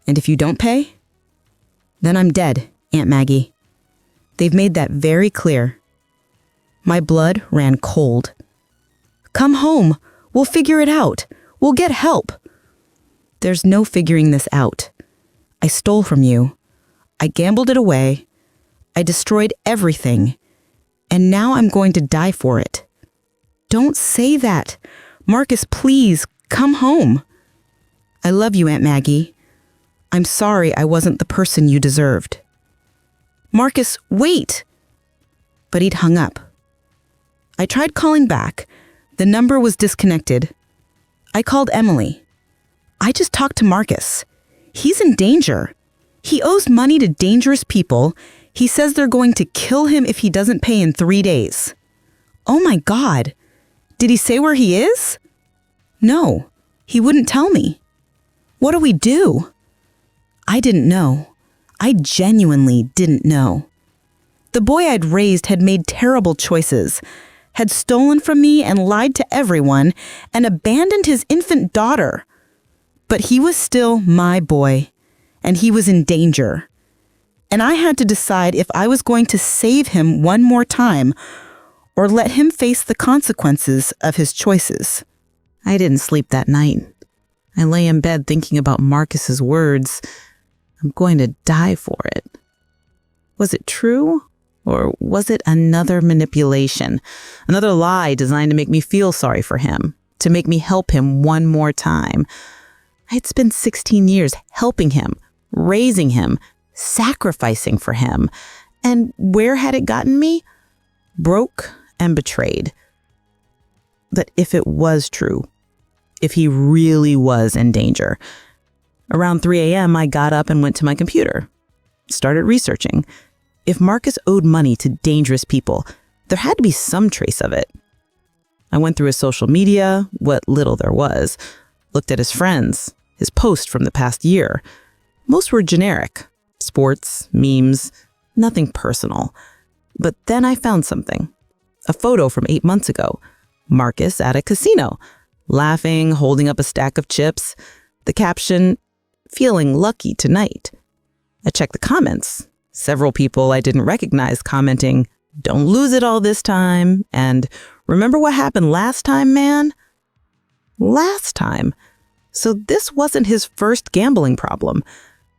And if you don't pay, then I'm dead, Aunt Maggie. They've made that very clear. My blood ran cold. Come home. We'll figure it out. We'll get help. There's no figuring this out. I stole from you. I gambled it away. I destroyed everything. And now I'm going to die for it. Don't say that. Marcus, please, come home. I love you, Aunt Maggie. I'm sorry I wasn't the person you deserved. Marcus, wait! But he'd hung up. I tried calling back. The number was disconnected. I called Emily. I just talked to Marcus. He's in danger. He owes money to dangerous people. He says they're going to kill him if he doesn't pay in 3 days. Oh my God. Did he say where he is? No, he wouldn't tell me. What do we do? I didn't know. I genuinely didn't know. The boy I'd raised had made terrible choices, had stolen from me and lied to everyone, and abandoned his infant daughter. But he was still my boy, and he was in danger. And I had to decide if I was going to save him one more time or let him face the consequences of his choices. I didn't sleep that night. I lay in bed thinking about Marcus's words. I'm going to die for it. Was it true? Or was it another manipulation? Another lie designed to make me feel sorry for him, to make me help him one more time. I had spent 16 years helping him, raising him, sacrificing for him. And where had it gotten me? Broke and betrayed. But if it was true, if he really was in danger, around 3 a.m., I got up and went to my computer, started researching. If Marcus owed money to dangerous people, there had to be some trace of it. I went through his social media, what little there was, looked at his friends, his posts from the past year. Most were generic, sports, memes, nothing personal. But then I found something. A photo from 8 months ago. Marcus at a casino, laughing, holding up a stack of chips. The caption, "Feeling lucky tonight." I checked the comments. Several people I didn't recognize commenting, "Don't lose it all this time," and Remember what happened last time, man? Last time? So this wasn't his first gambling problem.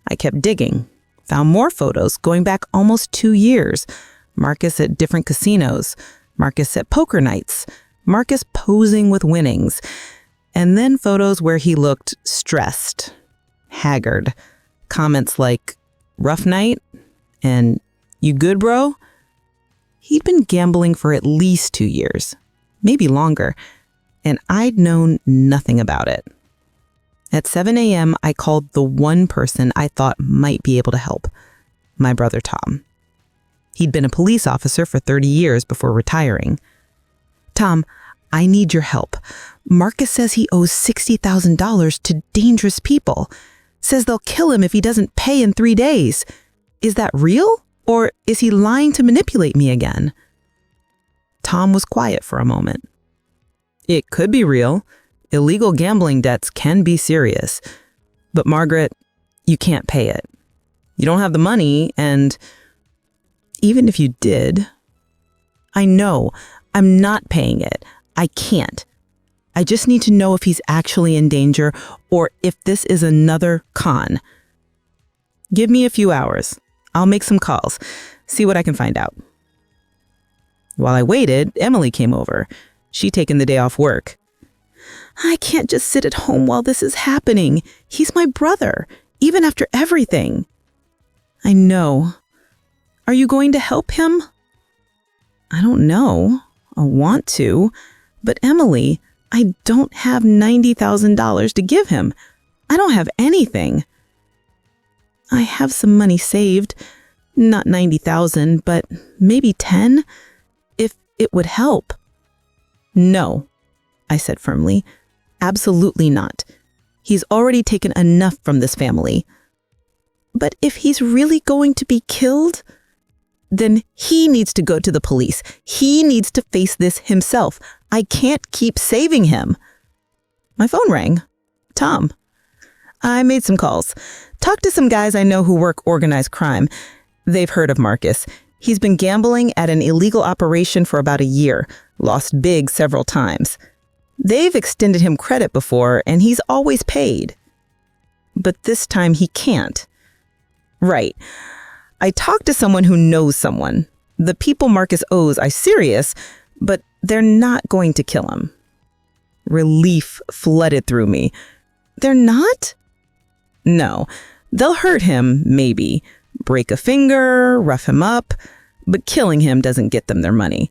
I kept digging, found more photos going back almost 2 years. Marcus at different casinos, Marcus at poker nights, Marcus posing with winnings, and then photos where he looked stressed, haggard. Comments like, rough night, and you good, bro? He'd been gambling for at least 2 years, maybe longer, and I'd known nothing about it. At 7 a.m., I called the one person I thought might be able to help, my brother Tom. He'd been a police officer for 30 years before retiring. Tom, I need your help. Marcus says he owes $60,000 to dangerous people. Says they'll kill him if he doesn't pay in 3 days. Is that real? Or is he lying to manipulate me again? Tom was quiet for a moment. It could be real. Illegal gambling debts can be serious. But Margaret, you can't pay it. You don't have the money, and even if you did, I know I'm not paying it. I can't. I just need to know if he's actually in danger or if this is another con. Give me a few hours. I'll make some calls, see what I can find out. While I waited, Emily came over. She'd taken the day off work. I can't just sit at home while this is happening. He's my brother, even after everything. I know. Are you going to help him? I don't know. I want to. But Emily, I don't have $90,000 to give him. I don't have anything. I have some money saved. Not 90,000, but maybe 10, if it would help. No, I said firmly. Absolutely not. He's already taken enough from this family. But if he's really going to be killed, then he needs to go to the police. He needs to face this himself. I can't keep saving him. My phone rang. Tom. I made some calls. Talked to some guys I know who work organized crime. They've heard of Marcus. He's been gambling at an illegal operation for about a year. Lost big several times. They've extended him credit before, and he's always paid. But this time he can't. Right. I talked to someone who knows someone. The people Marcus owes are serious, but they're not going to kill him. Relief flooded through me. They're not? No. They'll hurt him, maybe. Break a finger, rough him up, but killing him doesn't get them their money.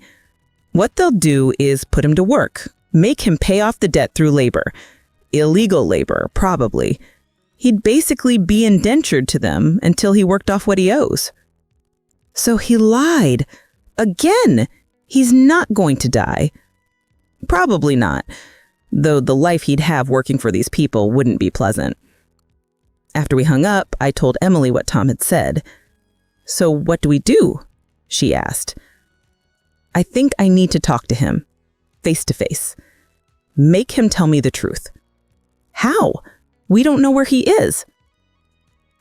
What they'll do is put him to work, make him pay off the debt through labor. Illegal labor, probably. He'd basically be indentured to them until he worked off what he owes. So he lied. Again, he's not going to die. Probably not, though the life he'd have working for these people wouldn't be pleasant. After we hung up, I told Emily what Tom had said. So what do we do? She asked. I think I need to talk to him, face to face. Make him tell me the truth. How? We don't know where he is.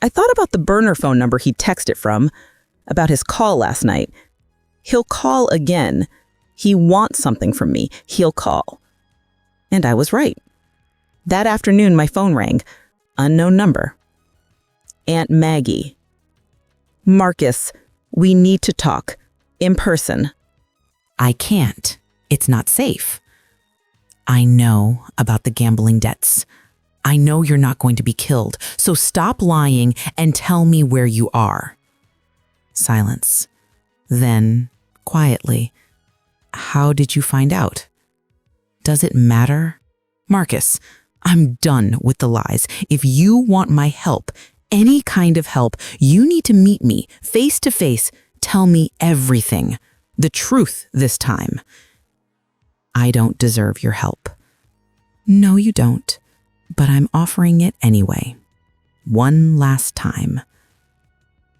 I thought about the burner phone number he texted from, about his call last night. He'll call again. He wants something from me. He'll call. And I was right. That afternoon, my phone rang. Unknown number. Aunt Maggie. Marcus, we need to talk. In person. I can't. It's not safe. I know about the gambling debts. I know you're not going to be killed, so stop lying and tell me where you are. Silence. Then, quietly, how did you find out? Does it matter? Marcus, I'm done with the lies. If you want my help, any kind of help, you need to meet me face to face. Tell me everything. The truth this time. I don't deserve your help. No, you don't. But I'm offering it anyway. One last time.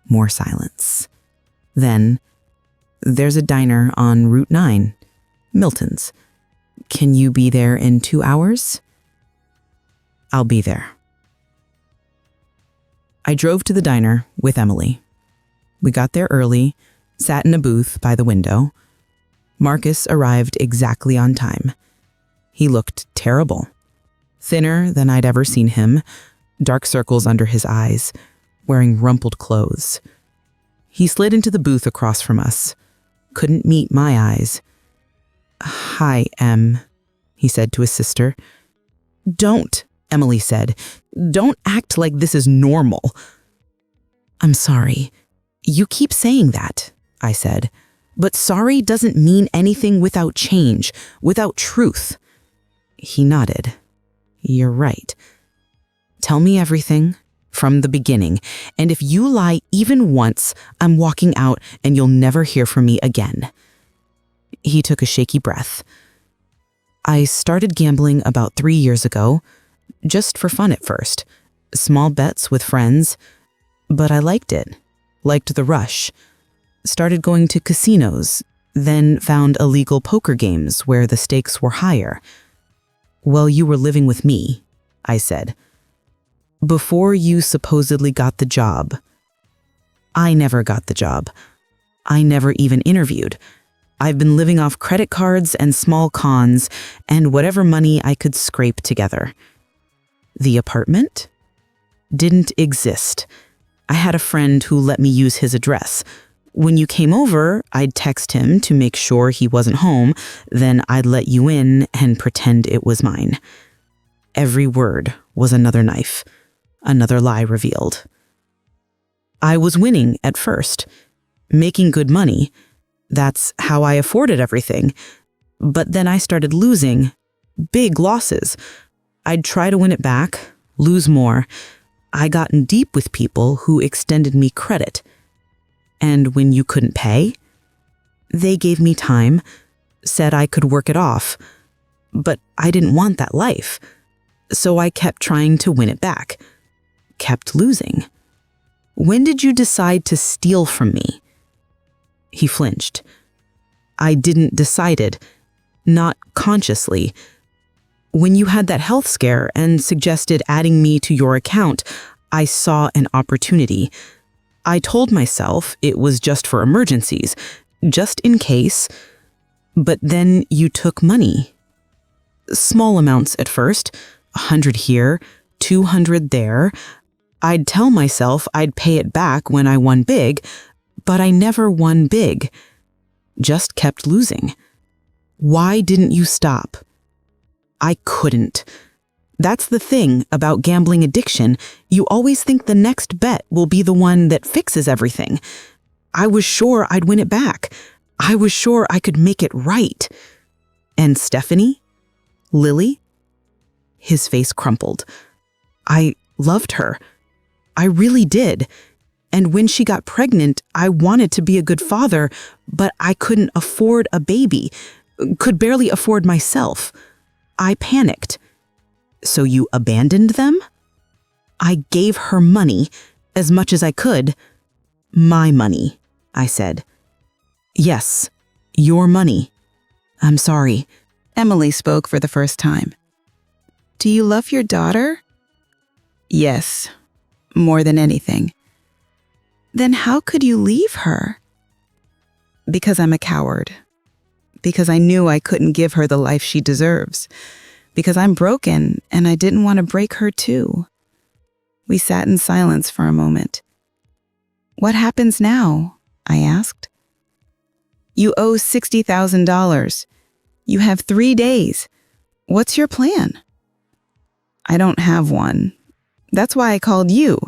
More silence. Then, there's a diner on Route 9, Milton's. Can you be there in 2 hours? I'll be there. I drove to the diner with Emily. We got there early, sat in a booth by the window. Marcus arrived exactly on time. He looked terrible. Thinner than I'd ever seen him, dark circles under his eyes, wearing rumpled clothes. He slid into the booth across from us. Couldn't meet my eyes. "Hi, Em," he said to his sister. "Don't," Emily said. "Don't act like this is normal." "I'm sorry. You keep saying that," I said. "But sorry doesn't mean anything without change, without truth." He nodded. "You're right. Tell me everything from the beginning, and if you lie even once, I'm walking out and you'll never hear from me again." He took a shaky breath. "I started gambling about 3 years ago, just for fun at first. Small bets with friends, but I liked it, liked the rush. Started going to casinos, then found illegal poker games where the stakes were higher." "Well, you were living with me," I said. "Before you supposedly got the job." "I never got the job. I never even interviewed. I've been living off credit cards and small cons and whatever money I could scrape together. The apartment didn't exist. I had a friend who let me use his address. When you came over, I'd text him to make sure he wasn't home, then I'd let you in and pretend it was mine." Every word was another knife, another lie revealed. "I was winning at first, making good money. That's how I afforded everything. But then I started losing, big losses. I'd try to win it back, lose more. I got in deep with people who extended me credit. And when you couldn't pay, they gave me time, said I could work it off. But I didn't want that life. So I kept trying to win it back, kept losing. When did you decide to steal from me?" He flinched. "I didn't decide it, not consciously. When you had that health scare and suggested adding me to your account, I saw an opportunity. I told myself it was just for emergencies, just in case. But then you took money. Small amounts at first, 100 here, 200 there. I'd tell myself I'd pay it back when I won big, but I never won big. Just kept losing. Why didn't you stop?" "I couldn't. That's the thing about gambling addiction. You always think the next bet will be the one that fixes everything. I was sure I'd win it back. I was sure I could make it right. And Stephanie? Lily?" His face crumpled. "I loved her. I really did. And when she got pregnant, I wanted to be a good father, but I couldn't afford a baby, could barely afford myself. I panicked. So you abandoned them?" "I gave her money, as much as I could." "My money," I said. "Yes, your money. I'm sorry." Emily spoke for the first time. "Do you love your daughter?" "Yes, more than anything." "Then how could you leave her?" "Because I'm a coward. Because I knew I couldn't give her the life she deserves. Because I'm broken and I didn't want to break her too." We sat in silence for a moment. "What happens now?" I asked. "You owe $60,000. You have 3 days. What's your plan?" "I don't have one. That's why I called you.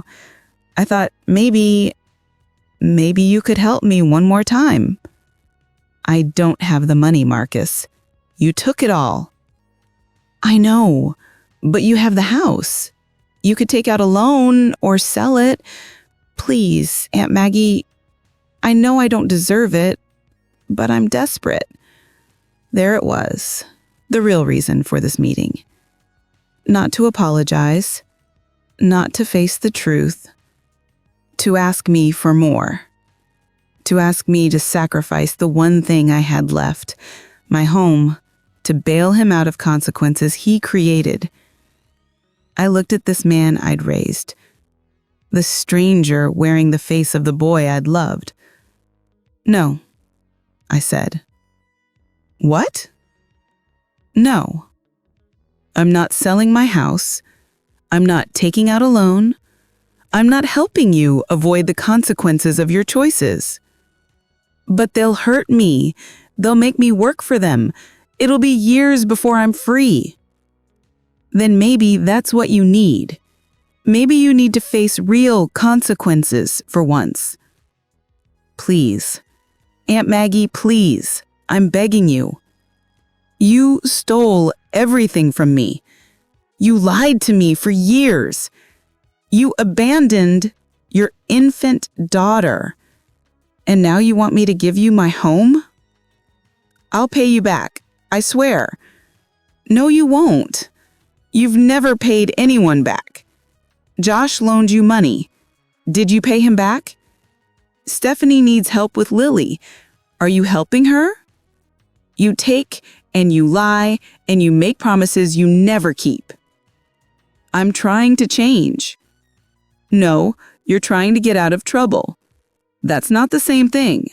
I thought maybe you could help me one more time." "I don't have the money, Marcus. You took it all." "I know, but you have the house. You could take out a loan or sell it. Please, Aunt Maggie, I know I don't deserve it, but I'm desperate." There it was, the real reason for this meeting. Not to apologize, not to face the truth, to ask me for more. To ask me to sacrifice the one thing I had left, my home, to bail him out of consequences he created. I looked at this man I'd raised, the stranger wearing the face of the boy I'd loved. "No," I said. What? No. I'm not selling my house. I'm not taking out a loan. I'm not helping you avoid the consequences of your choices. But they'll hurt me. They'll make me work for them. It'll be years before I'm free. Then maybe that's what you need. Maybe you need to face real consequences for once. Please. Aunt Maggie, please. I'm begging you. You stole everything from me. You lied to me for years. You abandoned your infant daughter. And now you want me to give you my home? I'll pay you back, I swear. No, you won't. You've never paid anyone back. Josh loaned you money. Did you pay him back? Stephanie needs help with Lily. Are you helping her? You take and you lie and you make promises you never keep. I'm trying to change. No, you're trying to get out of trouble. That's not the same thing.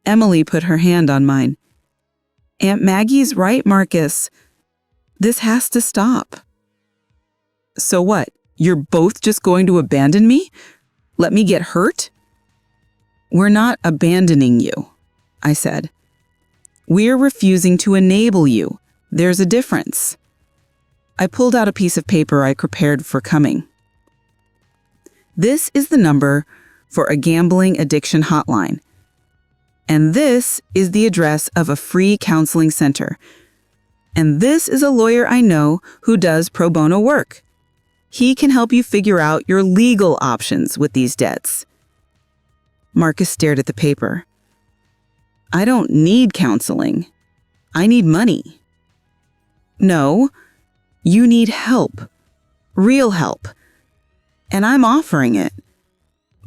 Emily put her hand on mine. Aunt Maggie's right, Marcus. This has to stop. So what? You're both just going to abandon me? Let me get hurt? We're not abandoning you, I said. We're refusing to enable you. There's a difference. I pulled out a piece of paper I prepared for coming. This is the number for a gambling addiction hotline. And this is the address of a free counseling center. And this is a lawyer I know who does pro bono work. He can help you figure out your legal options with these debts. Marcus stared at the paper. I don't need counseling. I need money. No, you need help. Real help. And I'm offering it.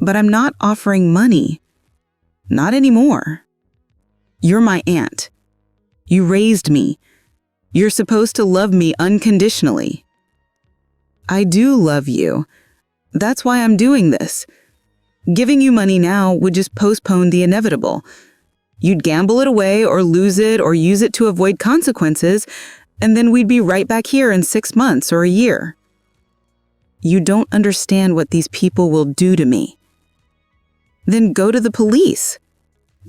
But I'm not offering money. Not anymore. You're my aunt. You raised me. You're supposed to love me unconditionally. I do love you. That's why I'm doing this. Giving you money now would just postpone the inevitable. You'd gamble it away or lose it or use it to avoid consequences, and then we'd be right back here in 6 months or a year. You don't understand what these people will do to me. Then go to the police.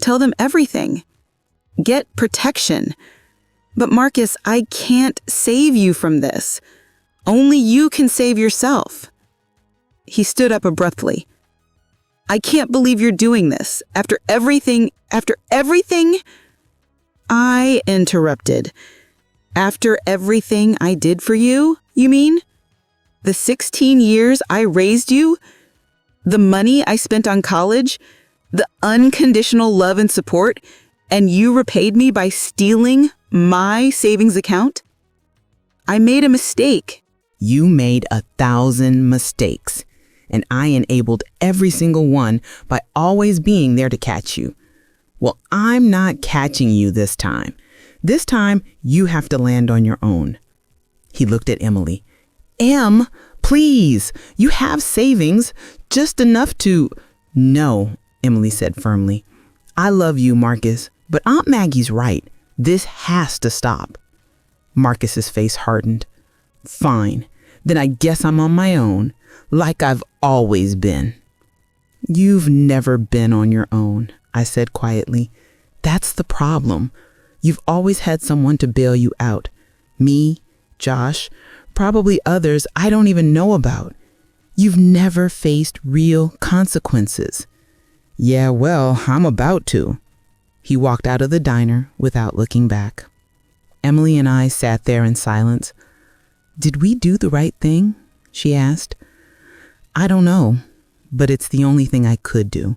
Tell them everything. Get protection. But Marcus, I can't save you from this. Only you can save yourself. He stood up abruptly. I can't believe you're doing this. After everything, I interrupted. After everything I did for you, you mean? The 16 years I raised you? The money I spent on college? The unconditional love and support? And you repaid me by stealing my savings account? I made a mistake. You made 1,000 mistakes, and I enabled every single one by always being there to catch you. Well, I'm not catching you this time. This time, you have to land on your own. He looked at Emily. Em, please, you have savings, just enough to... No, Emily said firmly. I love you, Marcus, but Aunt Maggie's right. This has to stop. Marcus's face hardened. Fine, then I guess I'm on my own, like I've always been. You've never been on your own, I said quietly. That's the problem. You've always had someone to bail you out. Me, Josh, probably others I don't even know about. You've never faced real consequences. Yeah, well, I'm about to. He walked out of the diner without looking back. Emily and I sat there in silence. Did we do the right thing? She asked. I don't know, but it's the only thing I could do.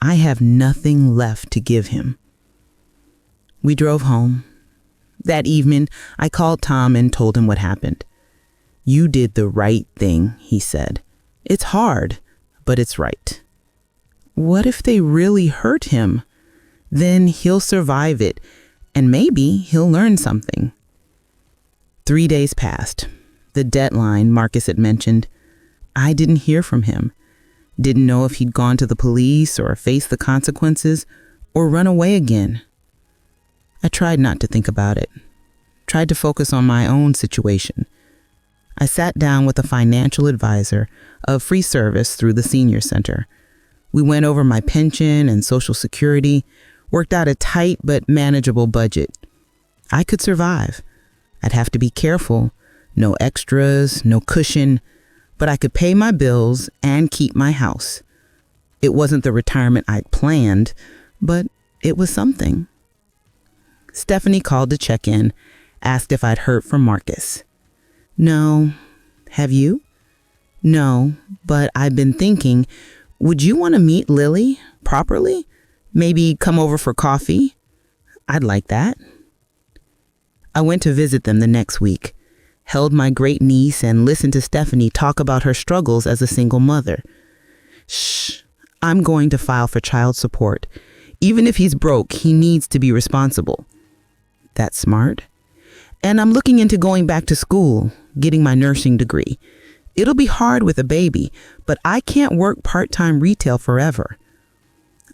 I have nothing left to give him. We drove home. That evening, I called Tom and told him what happened. You did the right thing, he said. It's hard, but it's right. What if they really hurt him? Then he'll survive it, and maybe he'll learn something. 3 days passed. The deadline Marcus had mentioned. I didn't hear from him. Didn't know if he'd gone to the police or faced the consequences or run away again. I tried not to think about it, tried to focus on my own situation. I sat down with a financial advisor of free service through the senior center. We went over my pension and Social Security, worked out a tight but manageable budget. I could survive. I'd have to be careful. No extras, no cushion, but I could pay my bills and keep my house. It wasn't the retirement I'd planned, but it was something. Stephanie called to check in, asked if I'd heard from Marcus. No. Have you? No, but I've been thinking, would you want to meet Lily properly? Maybe come over for coffee? I'd like that. I went to visit them the next week, held my great niece and listened to Stephanie talk about her struggles as a single mother. Shh, I'm going to file for child support. Even if he's broke, he needs to be responsible. That's smart. And I'm looking into going back to school, getting my nursing degree. It'll be hard with a baby, but I can't work part-time retail forever.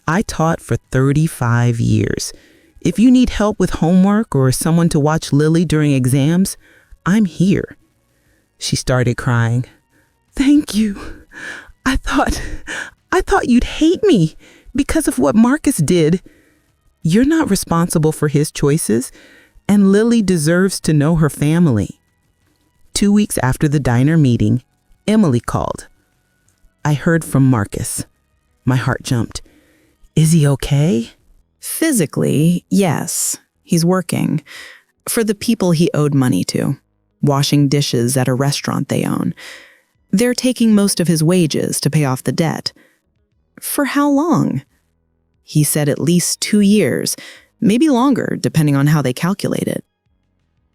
I taught for 35 years. If you need help with homework or someone to watch Lily during exams, I'm here. She started crying. Thank you. I thought you'd hate me because of what Marcus did. You're not responsible for his choices, and Lily deserves to know her family. 2 weeks after the diner meeting, Emily called. I heard from Marcus. My heart jumped. Is he okay? Physically, yes. He's working. For the people he owed money to. Washing dishes at a restaurant they own. They're taking most of his wages to pay off the debt. For how long? He said at least 2 years, maybe longer, depending on how they calculate it.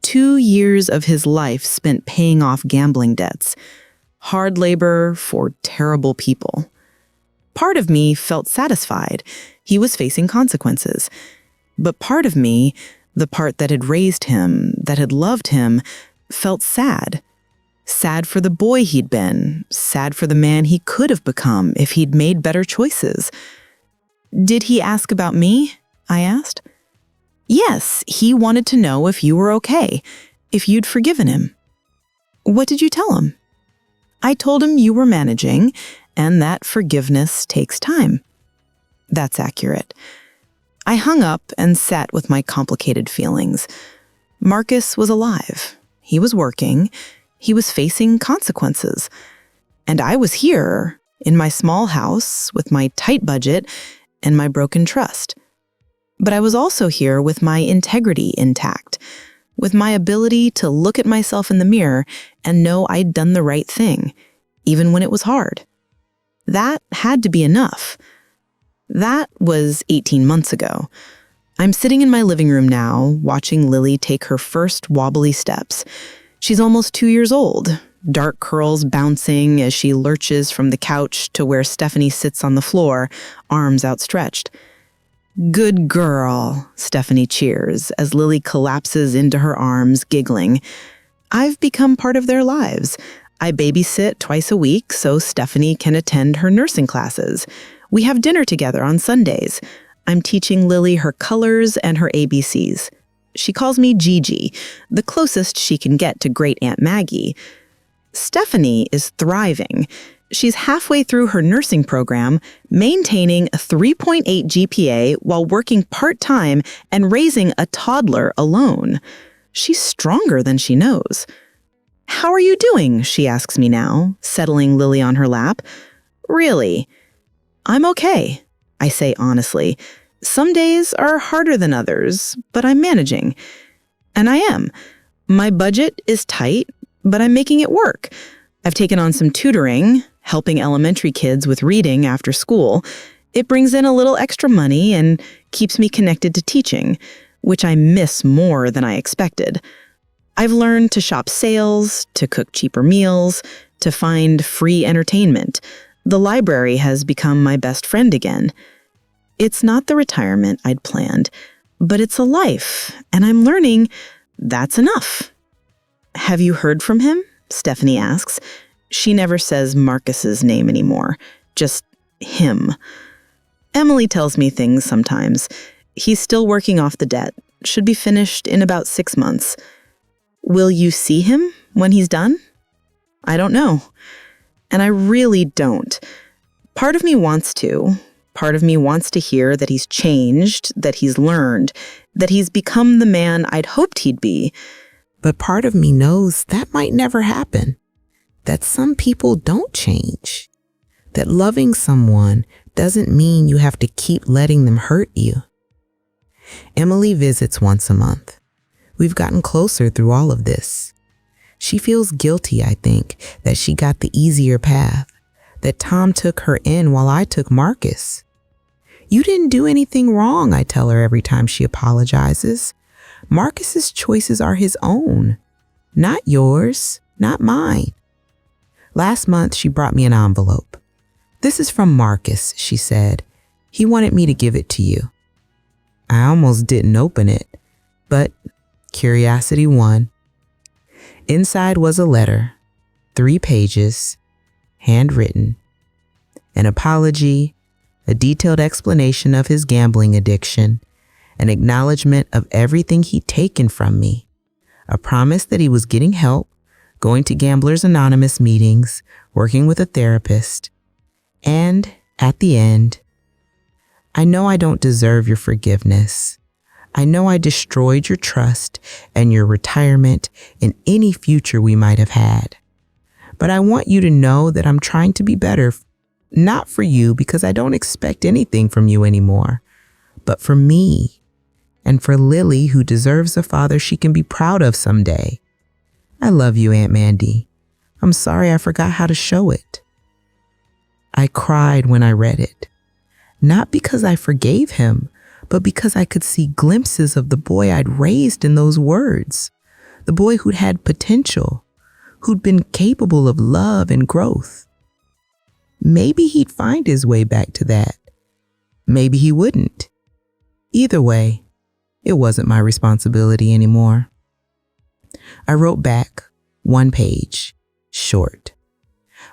2 years of his life spent paying off gambling debts. Hard labor for terrible people. Part of me felt satisfied. He was facing consequences. But part of me, the part that had raised him, that had loved him, felt sad. Sad for the boy he'd been, sad for the man he could have become if he'd made better choices. Did he ask about me? I asked. Yes, he wanted to know if you were okay, if you'd forgiven him. What did you tell him? I told him you were managing, and that forgiveness takes time. That's accurate. I hung up and sat with my complicated feelings. Marcus was alive. He was working. He was facing consequences. And I was here, in my small house, with my tight budget and my broken trust. But I was also here with my integrity intact, with my ability to look at myself in the mirror and know I'd done the right thing, even when it was hard. That had to be enough. That was 18 months ago. I'm sitting in my living room now, watching Lily take her first wobbly steps. She's almost 2 years old, dark curls bouncing as she lurches from the couch to where Stephanie sits on the floor, arms outstretched. Good girl, Stephanie cheers as Lily collapses into her arms, giggling. I've become part of their lives. I babysit twice a week so Stephanie can attend her nursing classes. We have dinner together on Sundays. I'm teaching Lily her colors and her ABCs. She calls me Gigi, the closest she can get to Great Aunt Maggie. Stephanie is thriving. She's halfway through her nursing program, maintaining a 3.8 GPA while working part-time and raising a toddler alone. She's stronger than she knows. How are you doing? She asks me now, settling Lily on her lap. Really? I'm okay, I say honestly. Some days are harder than others, but I'm managing. And I am. My budget is tight, but I'm making it work. I've taken on some tutoring, helping elementary kids with reading after school. It brings in a little extra money and keeps me connected to teaching, which I miss more than I expected. I've learned to shop sales, to cook cheaper meals, to find free entertainment. The library has become my best friend again. It's not the retirement I'd planned, but it's a life, and I'm learning that's enough. Have you heard from him? Stephanie asks. She never says Marcus's name anymore, just him. Emily tells me things sometimes. He's still working off the debt. should be finished in about 6 months. Will you see him when he's done? I don't know. And I really don't. Part of me wants to. Part of me wants to hear that he's changed, that he's learned, that he's become the man I'd hoped he'd be. But part of me knows that might never happen. That some people don't change. That loving someone doesn't mean you have to keep letting them hurt you. Emily visits once a month. We've gotten closer through all of this. She feels guilty, I think, that she got the easier path, that Tom took her in while I took Marcus. You didn't do anything wrong, I tell her every time she apologizes. Marcus's choices are his own, not yours, not mine. Last month, she brought me an envelope. This is from Marcus, she said. He wanted me to give it to you. I almost didn't open it, but curiosity won. Inside was a letter, 3 pages, handwritten, an apology, a detailed explanation of his gambling addiction, an acknowledgement of everything he'd taken from me, a promise that he was getting help, going to Gamblers Anonymous meetings, working with a therapist, and at the end, I know I don't deserve your forgiveness. I know I destroyed your trust and your retirement and any future we might have had. But I want you to know that I'm trying to be better, not for you because I don't expect anything from you anymore, but for me and for Lily, who deserves a father she can be proud of someday. I love you, Aunt Mandy. I'm sorry I forgot how to show it. I cried when I read it, not because I forgave him, but because I could see glimpses of the boy I'd raised in those words, the boy who'd had potential, who'd been capable of love and growth. Maybe he'd find his way back to that. Maybe he wouldn't. Either way, it wasn't my responsibility anymore. I wrote back, 1 page, short.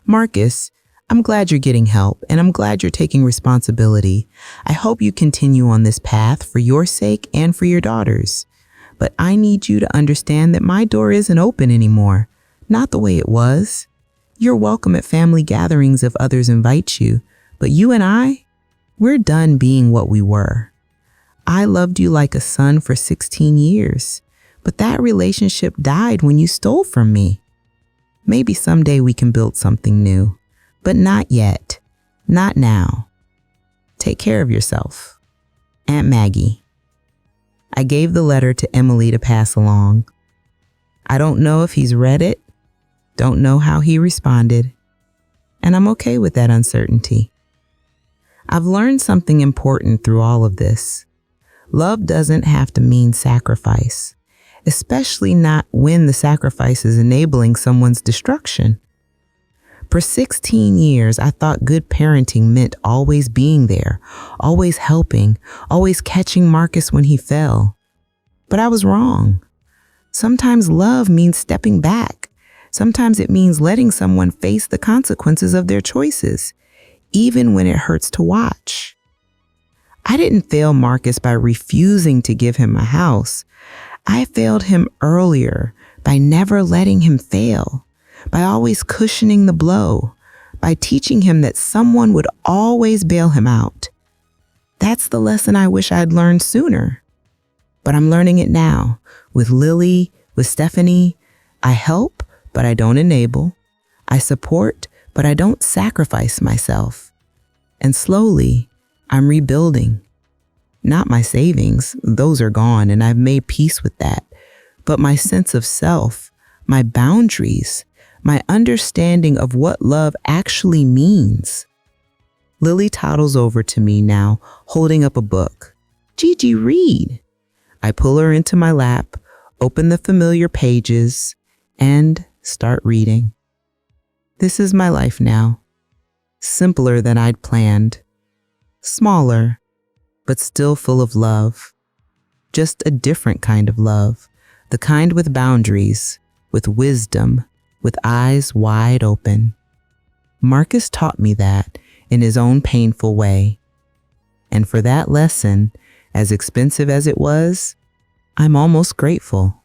Marcus, I'm glad you're getting help, and I'm glad you're taking responsibility. I hope you continue on this path for your sake and for your daughter's. But I need you to understand that my door isn't open anymore, not the way it was. You're welcome at family gatherings if others invite you, but you and we're done being what we were. I loved you like a son for 16 years, but that relationship died when you stole from me. Maybe someday we can build something new. But not yet. Not now. Take care of yourself. Aunt Maggie. I gave the letter to Emily to pass along. I don't know if he's read it, don't know how he responded, and I'm okay with that uncertainty. I've learned something important through all of this. Love doesn't have to mean sacrifice, especially not when the sacrifice is enabling someone's destruction. For 16 years, I thought good parenting meant always being there, always helping, always catching Marcus when he fell. But I was wrong. Sometimes love means stepping back. Sometimes it means letting someone face the consequences of their choices, even when it hurts to watch. I didn't fail Marcus by refusing to give him a house. I failed him earlier by never letting him fail, by always cushioning the blow, by teaching him that someone would always bail him out. That's the lesson I wish I'd learned sooner. But I'm learning it now, with Lily, with Stephanie. I help, but I don't enable. I support, but I don't sacrifice myself. And slowly, I'm rebuilding. Not my savings, those are gone, and I've made peace with that. But my sense of self, my boundaries, my understanding of what love actually means. Lily toddles over to me now, holding up a book. Gigi, read. I pull her into my lap, open the familiar pages, and start reading. This is my life now. Simpler than I'd planned. Smaller, but still full of love. Just a different kind of love. The kind with boundaries, with wisdom, with eyes wide open. Marcus taught me that in his own painful way. And for that lesson, as expensive as it was, I'm almost grateful.